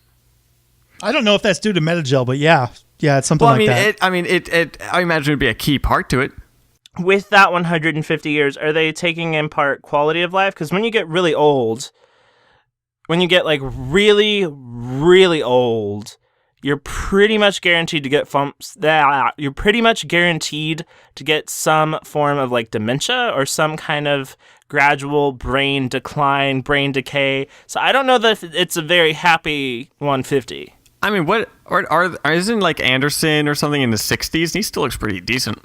I don't know if that's due to Metagel, but yeah, it's something like that. I imagine it'd be a key part to it. With that 150 years, are they taking in part quality of life? Because when you get really old, when you get really, really old, you're pretty much guaranteed to get you're pretty much guaranteed to get some form of dementia or some kind of gradual brain decline, brain decay. So I don't know that it's a very happy 150. I mean, what isn't Anderson or something in the 60s? And he still looks pretty decent.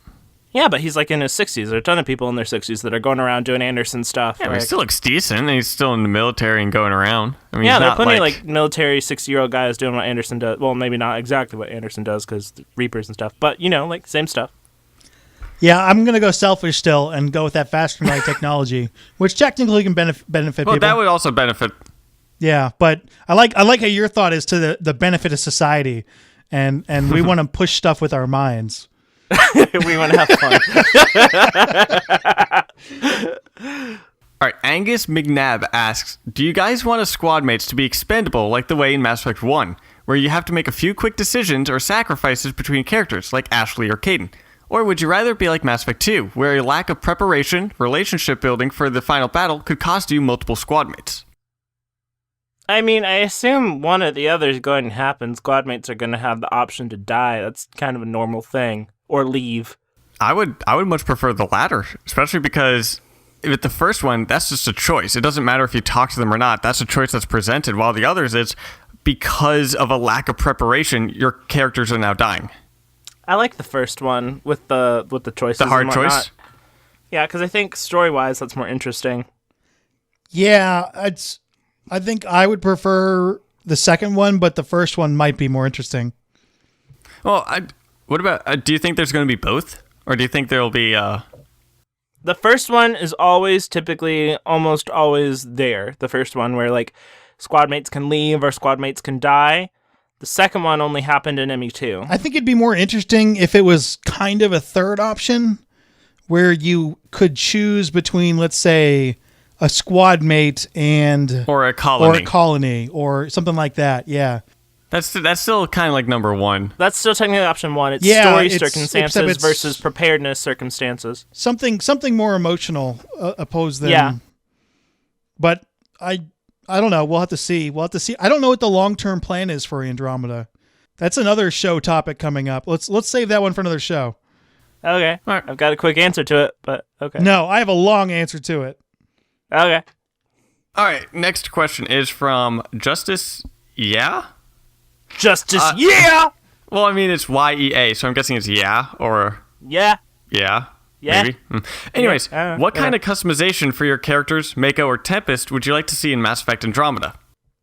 Yeah, but he's in his 60s. There are a ton of people in their 60s that are going around doing Anderson stuff. Yeah, but he still looks decent, and he's still in the military and going around. I mean, yeah, he's there are not plenty of military 60-year-old guys doing what Anderson does. Well, maybe not exactly what Anderson does because Reapers and stuff, but same stuff. Yeah, I'm gonna go selfish still and go with that faster than light technology, which technically can benefit people. Well, that would also benefit. Yeah, but I like how your thought is to the benefit of society, and we want to push stuff with our minds. We want to have fun. All right, Angus McNabb asks, do you guys want a squadmates to be expendable like the way in Mass Effect 1, where you have to make a few quick decisions or sacrifices between characters like Ashley or Caden? Or would you rather be like Mass Effect 2, where a lack of preparation, relationship building for the final battle could cost you multiple squadmates? I mean, I assume one or the other is going to happen. Squadmates are going to have the option to die. That's kind of a normal thing. Or leave. I would much prefer the latter, especially because with the first one, that's just a choice. It doesn't matter if you talk to them or not. That's a choice that's presented. While the others, it's because of a lack of preparation, your characters are now dying. I like the first one with the choices. The hard and whatnot. choice? Yeah, because I think story-wise, that's more interesting. Yeah, I think I would prefer the second one, but the first one might be more interesting. Well, what about? Do you think there's going to be both, or do you think there'll be? The first one is always typically almost always there. The first one where like squadmates can leave or squadmates can die. The second one only happened in ME2. I think it'd be more interesting if it was kind of a third option where you could choose between, let's say, a squadmate and Or a colony. Or something like that. Yeah. That's still kind of like number one. That's still technically option one. It's Yeah, story except circumstances it's- versus preparedness circumstances. Something more emotional opposed than. Yeah. But I don't know. We'll have to see. I don't know what the long-term plan is for Andromeda. That's another show topic coming up. Let's save that one for another show. Okay. All right. I've got a quick answer to it, but okay. No, I have a long answer to it. Okay. All right. Next question is from Justice. Yeah. Justice, yeah! Well, I mean it's YEA, so I'm guessing it's or Yeah. yeah. Yeah. Maybe. Anyways, Yeah, what kind of customization for your characters, Mako or Tempest, would you like to see in Mass Effect Andromeda?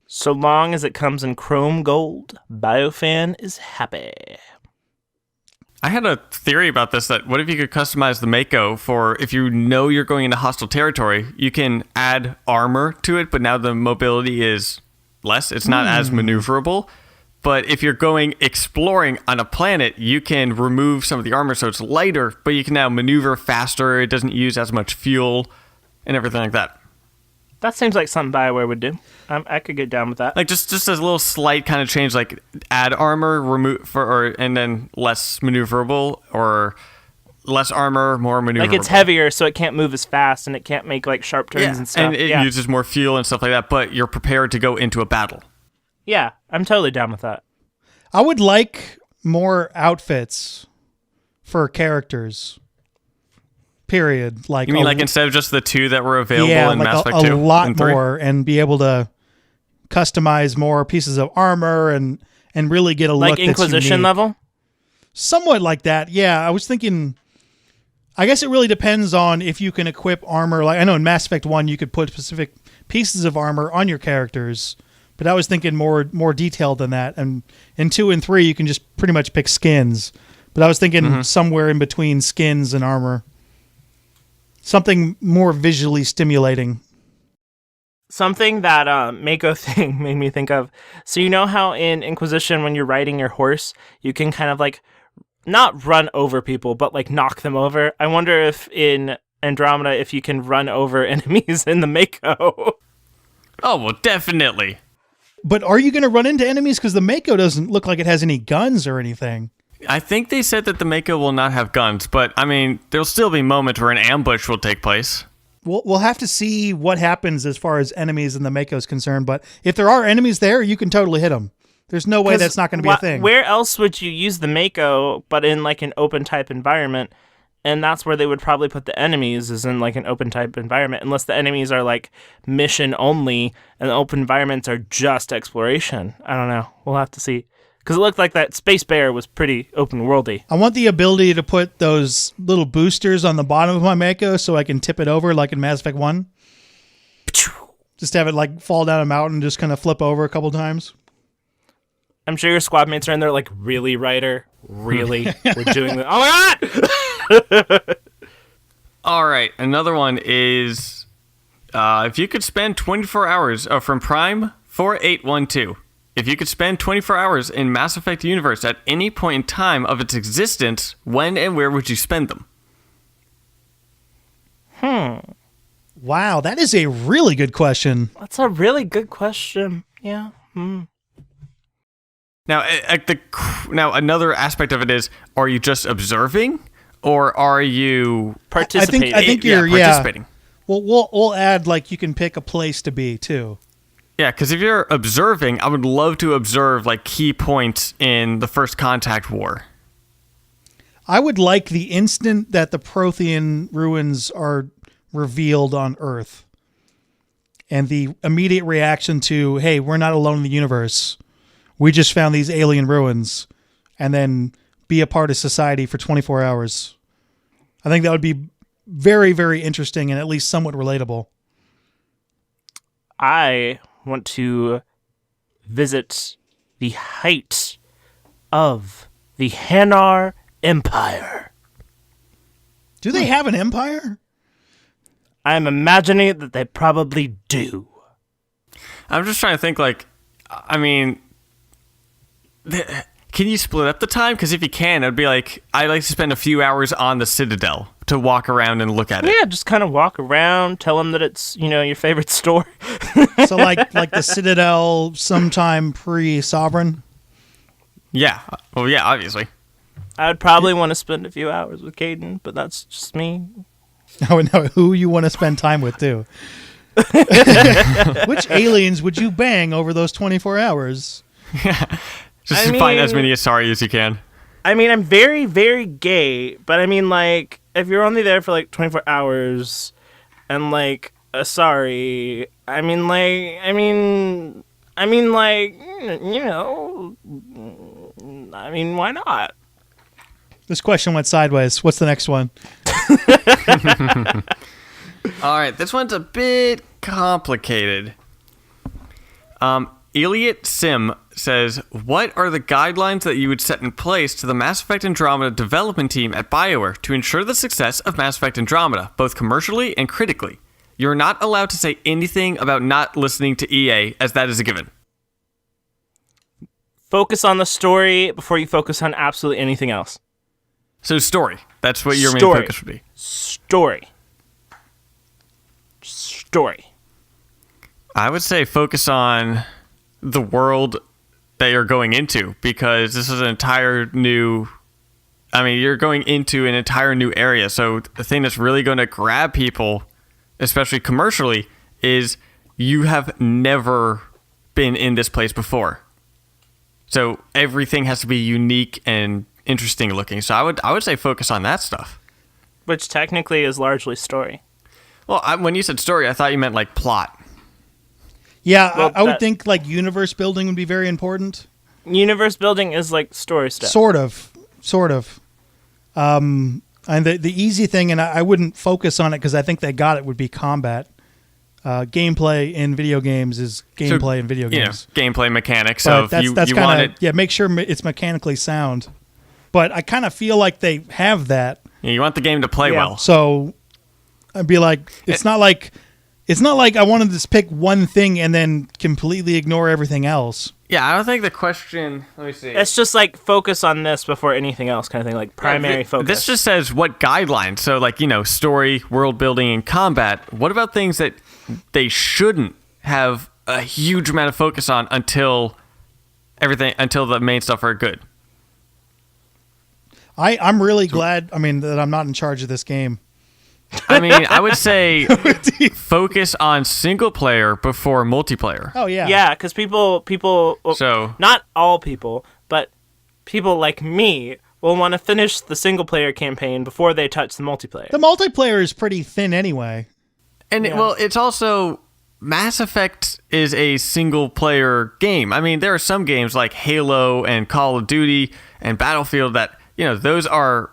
So long as it comes in chrome gold, BioFan is happy. I had a theory about this, that what if you could customize the Mako for if you know you're going into hostile territory, you can add armor to it, but now the mobility is less. It's not as maneuverable. But if you're going exploring on a planet, you can remove some of the armor so it's lighter, but you can now maneuver faster. It doesn't use as much fuel and everything like that. That seems like something BioWare would do. I could get down with that. Like just a little slight kind of change, like add armor, and then less maneuverable, or less armor, more maneuverable. Like it's heavier, so it can't move as fast, and it can't make like sharp turns and stuff. And it uses more fuel and stuff like that, but you're prepared to go into a battle. Yeah, I'm totally down with that. I would like more outfits for characters. Period. Like You mean like instead of just the two that were available in like Mass Effect 2 a lot and 3? more, and be able to customize more pieces of armor and really get a Like look that's Inquisition unique. level? Somewhat like that. Yeah, I was thinking. I guess it really depends on if you can equip armor. Like I know in Mass Effect 1 you could put specific pieces of armor on your characters, but I was thinking more detailed than that. And in 2 and 3 you can just pretty much pick skins. But I was thinking somewhere in between skins and armor. Something more visually stimulating. Something that Mako thing made me think of. So you know how in Inquisition when you're riding your horse, you can kind of like not run over people, but like knock them over? I wonder if in Andromeda if you can run over enemies in the Mako. Oh, well, definitely. But are you going to run into enemies? Because the Mako doesn't look like it has any guns or anything. I think they said that the Mako will not have guns, but I mean, there'll still be moments where an ambush will take place. We'll have to see what happens as far as enemies in the Mako is concerned. But if there are enemies there, you can totally hit them. There's no way that's not going to be a thing. Where else would you use the Mako but in like an open type environment? And that's where they would probably put the enemies, is in like an open type environment, unless the enemies are like mission only and the open environments are just exploration. I don't know. We'll have to see. Because it looked like that Space Bear was pretty open worldy. I want the ability to put those little boosters on the bottom of my Mako so I can tip it over like in Mass Effect 1. Just have it like fall down a mountain and just kind of flip over a couple times. I'm sure your squad mates are in there like, really, Ryder? Really? We're doing this? Oh my god! All right, another one is if you could spend 24 hours from Prime 4812. If you could spend 24 hours in Mass Effect universe at any point in time of its existence, when and where would you spend them? Wow, that is a really good question. That's a really good question. Yeah. Now, another aspect of it is: are you just observing, or are you Participating. I think you're participating? Well, we'll add like you can pick a place to be too. Yeah, because if you're observing, I would love to observe like key points in the First Contact War. I would like the instant that the Prothean ruins are revealed on Earth, and the immediate reaction to, hey, we're not alone in the universe. We just found these alien ruins, and then be a part of society for 24 hours. I think that would be very, very interesting and at least somewhat relatable. I want to visit the height of the Hanar Empire. Do they have an empire? I'm imagining that they probably do. I'm just trying to think, like, I mean, can you split up the time? Because if you can, it'd be like, I'd like to spend a few hours on the Citadel to walk around and look at it. Yeah, just kind of walk around, tell them that it's, your favorite store. So like the Citadel sometime pre-Sovereign? Yeah. Well, yeah, obviously. I would probably want to spend a few hours with Caden, but that's just me. Oh, no, who you want to spend time with, too. Which aliens would you bang over those 24 hours? Yeah. Just to find as many Asari as you can. I mean, I'm very, very gay, but I mean, like, if you're only there for, like, 24 hours and, like, Asari, I mean, why not? This question went sideways. What's the next one? All right, this one's a bit complicated. Elliot Sim says, what are the guidelines that you would set in place to the Mass Effect Andromeda development team at BioWare to ensure the success of Mass Effect Andromeda, both commercially and critically? You're not allowed to say anything about not listening to EA, as that is a given. Focus on the story before you focus on absolutely anything else. So story. That's what your main focus would be. Story. I would say focus on the world that you're going into, because this is an entire new... I mean, you're going into an entire new area, so the thing that's really going to grab people, especially commercially, is you have never been in this place before. So everything has to be unique and interesting looking. So I would say focus on that stuff. Which technically is largely story. Well, when you said story, I thought you meant like plot. Yeah, Well, I would think like universe building would be very important. Universe building is like story stuff. Sort of. And the easy thing, and I wouldn't focus on it because I think they got it, would be combat. Gameplay in video games is gameplay in video games. Gameplay mechanics. But So that's you want it. Yeah, make sure it's mechanically sound. But I kind of feel like they have that. You want the game to play well. So I'd be like, it's not like I wanted to pick one thing and then completely ignore everything else. Yeah, I don't think the question... Let me see. It's just like focus on this before anything else kind of thing, like primary focus. This just says what guidelines. So like, story, world building, and combat. What about things that they shouldn't have a huge amount of focus on until the main stuff are good? I'm really glad, that I'm not in charge of this game. I would say focus on single player before multiplayer. Oh, yeah. Yeah, because people, So not all people, but people like me will want to finish the single player campaign before they touch the multiplayer. The multiplayer is pretty thin anyway. And well, it's also Mass Effect is a single player game. There are some games like Halo and Call of Duty and Battlefield that, those are,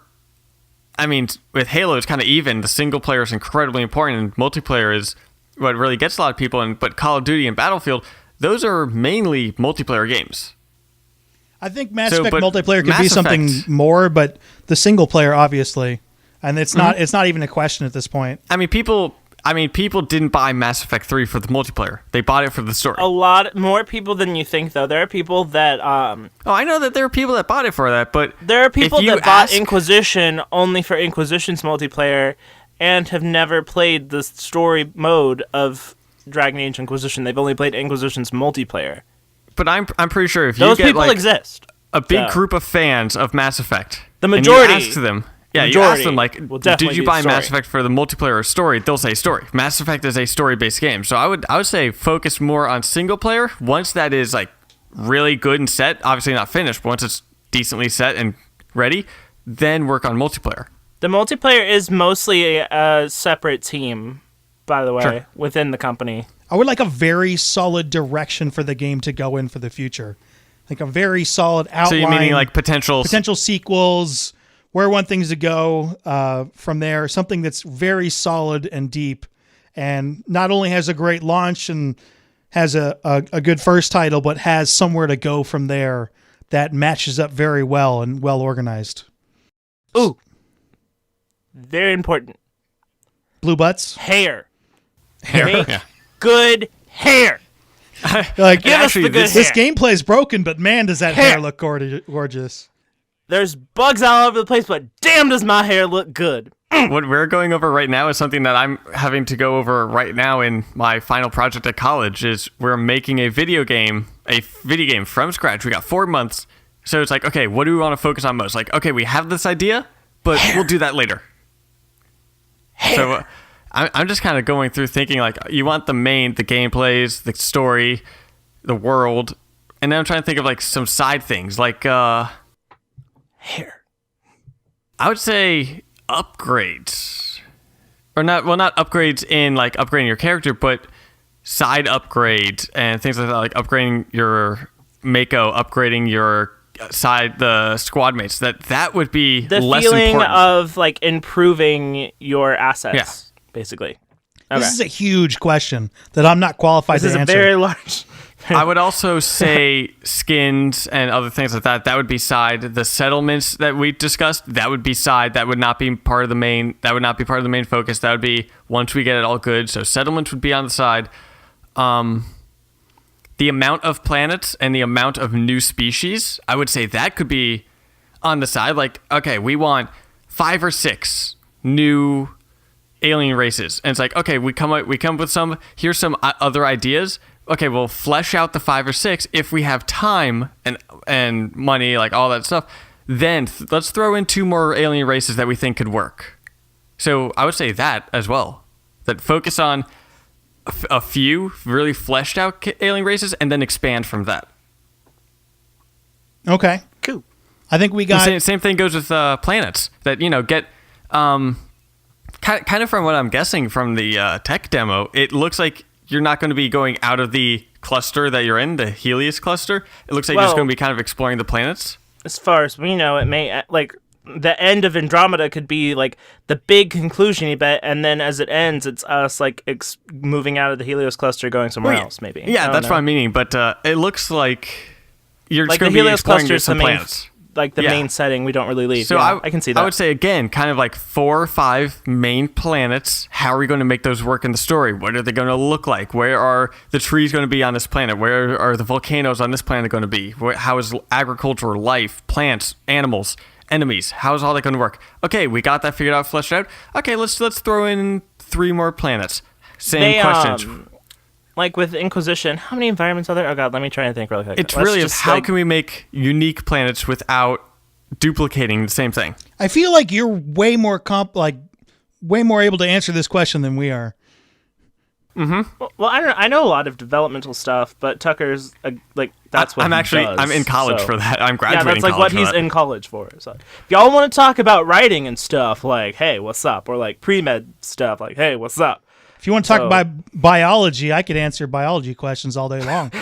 with Halo, it's kind of even. The single player is incredibly important, and multiplayer is what really gets a lot of people. But Call of Duty and Battlefield, those are mainly multiplayer games. I think Mass Effect multiplayer could be something more, but the single player, obviously, and it's not even a question at this point. People didn't buy Mass Effect 3 for the multiplayer. They bought it for the story. A lot more people than you think, though. There are people that... Oh, I know that there are people that bought it for that, but... There are people that bought Inquisition only for Inquisition's multiplayer and have never played the story mode of Dragon Age Inquisition. They've only played Inquisition's multiplayer. But I'm pretty sure if you those get people exist. A big group of fans of Mass Effect, the majority, and you ask them, you ask them did you buy Mass Effect for the multiplayer or story? They'll say story. Mass Effect is a story-based game, so I would say focus more on single player. Once that is like really good and set, obviously not finished, but once it's decently set and ready, then work on multiplayer. The multiplayer is mostly a separate team, by the way, within the company. I would like a very solid direction for the game to go in for the future. Like a very solid outline. So you meaning like potential sequels, where I want things to go from there. Something that's very solid and deep, and not only has a great launch and has a good first title, but has somewhere to go from there that matches up very well and well organized. Ooh. Very important. Blue butts? Hair. Make good hair. Like, Give us the good this hair. gameplay is broken, but man, does that hair look gorgeous. There's bugs all over the place, but damn does my hair look good. What we're going over right now is something that I'm having to go over right now in my final project at college. Is we're making a video game from scratch. We got 4 months, so it's like, okay, what do we want to focus on most? Like, okay, we have this idea, but we'll do that later. So I'm just kind of going through thinking like, you want the gameplays, the story, the world, and then I'm trying to think of like some side things like Hair. I would say upgrades, or not upgrades in like upgrading your character, but side upgrades and things like that, like upgrading your mako, upgrading your the squad mates. That would be the less feeling important. of like improving your assets, basically. Okay. This is a huge question that I'm not qualified This to is answer. a very large. I would also say skins and other things like that. That would be side. The settlements that we discussed, that would be side. That would not be part of the main. That would not be part of the main focus. That would be once we get it all good. So settlements would be on the side. The amount of planets and the amount of new species, I would say that could be on the side. Like, okay, we want 5 or 6 new alien races, and it's like, okay, we come up with some. Here's some other ideas. Okay, we'll flesh out the 5 or 6 if we have time and money, like all that stuff. Then let's throw in 2 more alien races that we think could work. So I would say that as well. That focus on a few really fleshed out alien races and then expand from that. Okay. Cool. I think we got... Same thing goes with planets. That, get... kind of from what I'm guessing from the tech demo, it looks like you're not going to be going out of the cluster that you're in, the Helios cluster. It looks like you're just going to be kind of exploring the planets. As far as we know, it may like the end of Andromeda could be like the big conclusion you bet, and then as it ends, it's us like moving out of the Helios cluster, going somewhere else, maybe. Yeah, that's what I'm meaning. But it looks like you're just like going the to be Helios exploring cluster is the some main, planets. like the main setting. We don't really leave. So yeah, I can see that. I would say again, kind of like 4 or 5 main planets. How are we going to make those work in the story? What are they going to look like? Where are the trees going to be on this planet? Where are the volcanoes on this planet going to be? How is agricultural life, plants, animals, enemies? How is all that going to work? Okay, we got that figured out, fleshed out. Okay, let's throw in 3 more planets. Same questions. Like with Inquisition, how many environments are there? Oh god, let me try and think really quick. It's really just how can we make unique planets without duplicating the same thing? I feel like you're way more able to answer this question than we are. Mm-hmm. Well, I know a lot of developmental stuff, but Tucker's like that's what I'm in college for that. I'm graduating. Yeah, that's like what he's in college for. So if y'all want to talk about writing and stuff, like hey, what's up, or like pre-med stuff, like hey, what's up. If you want to talk about biology, I could answer biology questions all day long.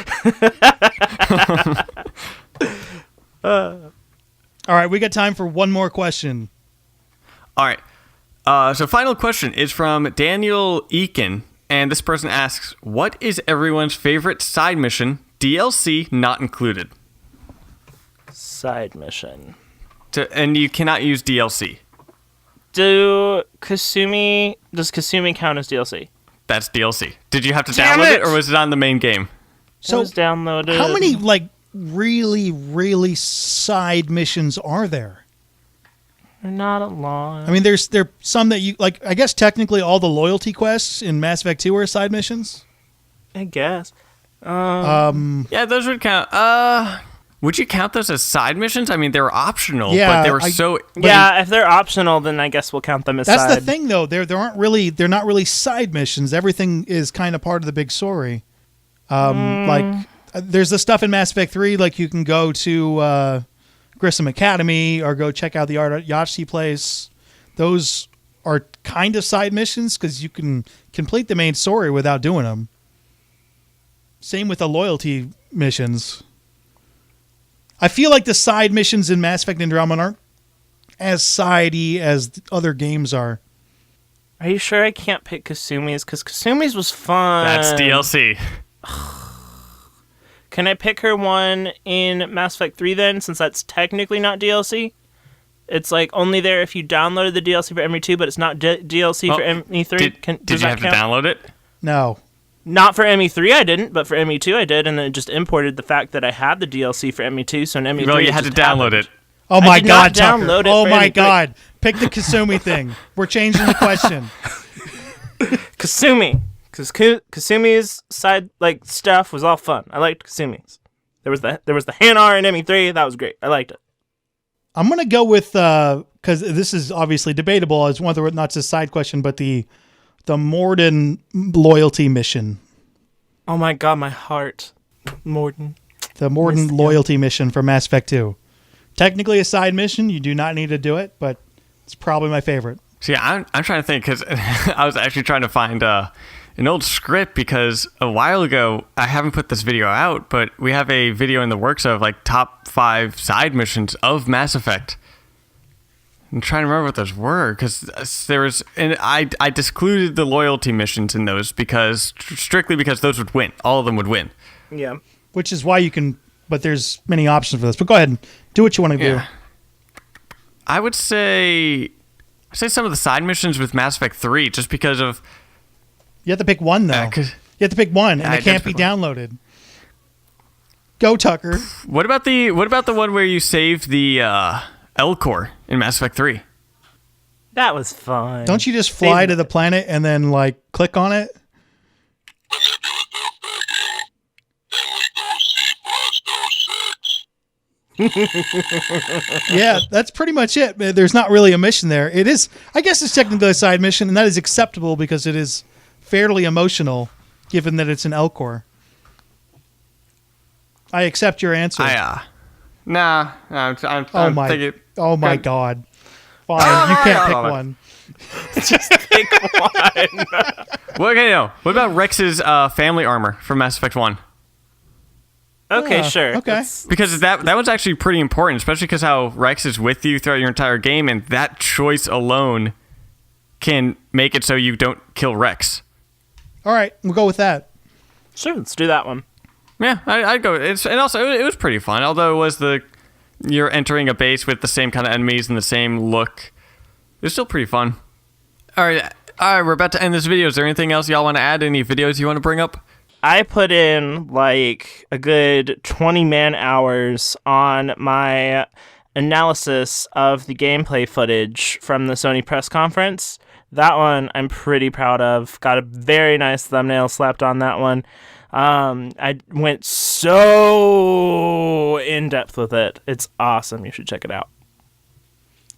All right, we got time for one more question. All right. So final question is from Daniel Eakin, and this person asks, what is everyone's favorite side mission, DLC not included? Side mission. And you cannot use DLC. Does Kasumi count as DLC? That's DLC. Did you have to download it, or was it on the main game? So it was downloaded. How many really, really side missions are there? Not a lot. I mean, there some that you like. I guess technically all the loyalty quests in Mass Effect 2 are side missions. I guess. Yeah, those would count. Would you count those as side missions? I mean, they were optional, yeah, but they were so... Yeah, if they're optional, then I guess we'll count them as That's side. the thing, though. They're not really side missions. Everything is kind of part of the big story. Like, there's the stuff in Mass Effect 3, like you can go to Grissom Academy or go check out the Yahtzee place. Those are kind of side missions because you can complete the main story without doing them. Same with the loyalty missions. I feel like the side missions in Mass Effect Andromeda aren't as sidey as other games are. Are you sure I can't pick Kasumi's? Because Kasumi's was fun. That's DLC. Can I pick her one in Mass Effect 3 then, since that's technically not DLC? It's like only there if you downloaded the DLC for ME2, but it's not DLC for ME3. Did you have to download it? No. Not for ME3 I didn't, but for ME2 I did, and then it just imported the fact that I had the DLC for ME2, so in ME3 Well, you had to download it. Oh my God, download Tucker. it Oh for my ME3. God. Pick the Kasumi thing. We're changing the question. Kasumi. Because Kasumi's side stuff was all fun. I liked Kasumi's. There was the Hanar in ME3. That was great. I liked it. I'm going to go with, because this is obviously debatable as whether or not it's a side question, but the Morden loyalty mission. Oh my God, my heart. Morden. The Morden loyalty mission for Mass Effect 2. Technically a side mission. You do not need to do it, but it's probably my favorite. See, I'm trying to think because I was actually trying to find an old script because a while ago, I haven't put this video out, but we have a video in the works of like top 5 side missions of Mass Effect. I'm trying to remember what those were because there was, and I discluded the loyalty missions in those because strictly because those would win. All of them would win. Yeah. Which is why you can, but there's many options for this. But go ahead and do what you want to do. I would say some of the side missions with Mass Effect 3 just because of... You have to pick one, though. You have to pick one, and it can't be downloaded. Go, Tucker. What about the one where you saved the L core in Mass Effect 3? That was fun. Don't you just fly to the planet and then click on it? Yeah, that's pretty much it. There's not really a mission there. It is, I guess it's technically a side mission, and that is acceptable because it is fairly emotional, given that it's an L core. I accept your answer. I'm oh my, thinking, oh my God. Fine, you can't pick one. Just pick one. Well, okay, no. What about Rex's family armor from Mass Effect 1? Okay, sure. Okay. Because that was actually pretty important, especially because how Rex is with you throughout your entire game, and that choice alone can make it so you don't kill Rex. All right, we'll go with that. Sure, let's do that one. Yeah, I'd go. And also, it was pretty fun, although it was you're entering a base with the same kind of enemies and the same look. It was still pretty fun. All right, we're about to end this video. Is there anything else y'all want to add? Any videos you want to bring up? I put in a good 20 man-hours on my analysis of the gameplay footage from the Sony press conference. That one I'm pretty proud of. Got a very nice thumbnail slapped on that one. I went so in-depth with it. It's awesome. You should check it out.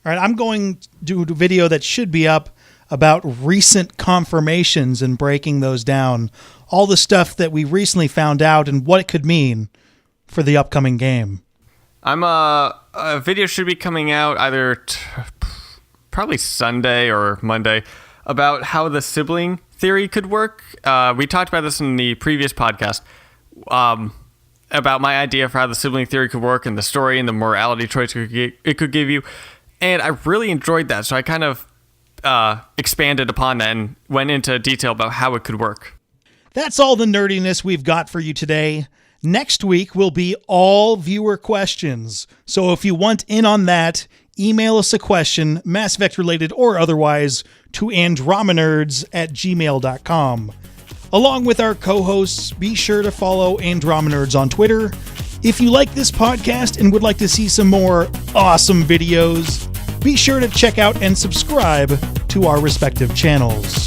All right, I'm going to do a video that should be up about recent confirmations and breaking those down. All the stuff that we recently found out and what it could mean for the upcoming game. A video should be coming out either probably Sunday or Monday about how the sibling theory could work. We talked about this in the previous podcast about my idea for how the sibling theory could work and the story and the morality choice it could give you. And I really enjoyed that, so I kind of expanded upon that and went into detail about how it could work. That's all the nerdiness we've got for you today. Next week will be all viewer questions. So if you want in on that, email us a question, Mass Effect related or otherwise, to andromenerds@gmail.com. Along with our co-hosts, be sure to follow Andromenerds on Twitter. If you like this podcast and would like to see some more awesome videos, be sure to check out and subscribe to our respective channels.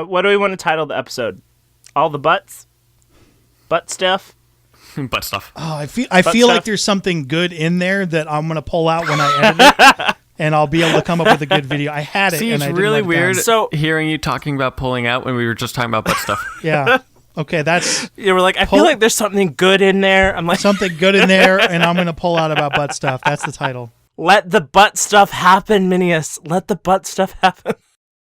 What do we want to title the episode? All the butts? Butt stuff? Butt stuff. Oh, I feel like there's something good in there that I'm going to pull out when I edit it. and I'll be able to come up with a good video. I had it. See, and it's I didn't really write it weird down. So- hearing you talking about pulling out when we were just talking about butt stuff. Yeah. Okay, that's You were like, I feel like there's something good in there. I'm like, something good in there, and I'm going to pull out about butt stuff. That's the title. let the butt stuff happen, Minius. Let the butt stuff happen.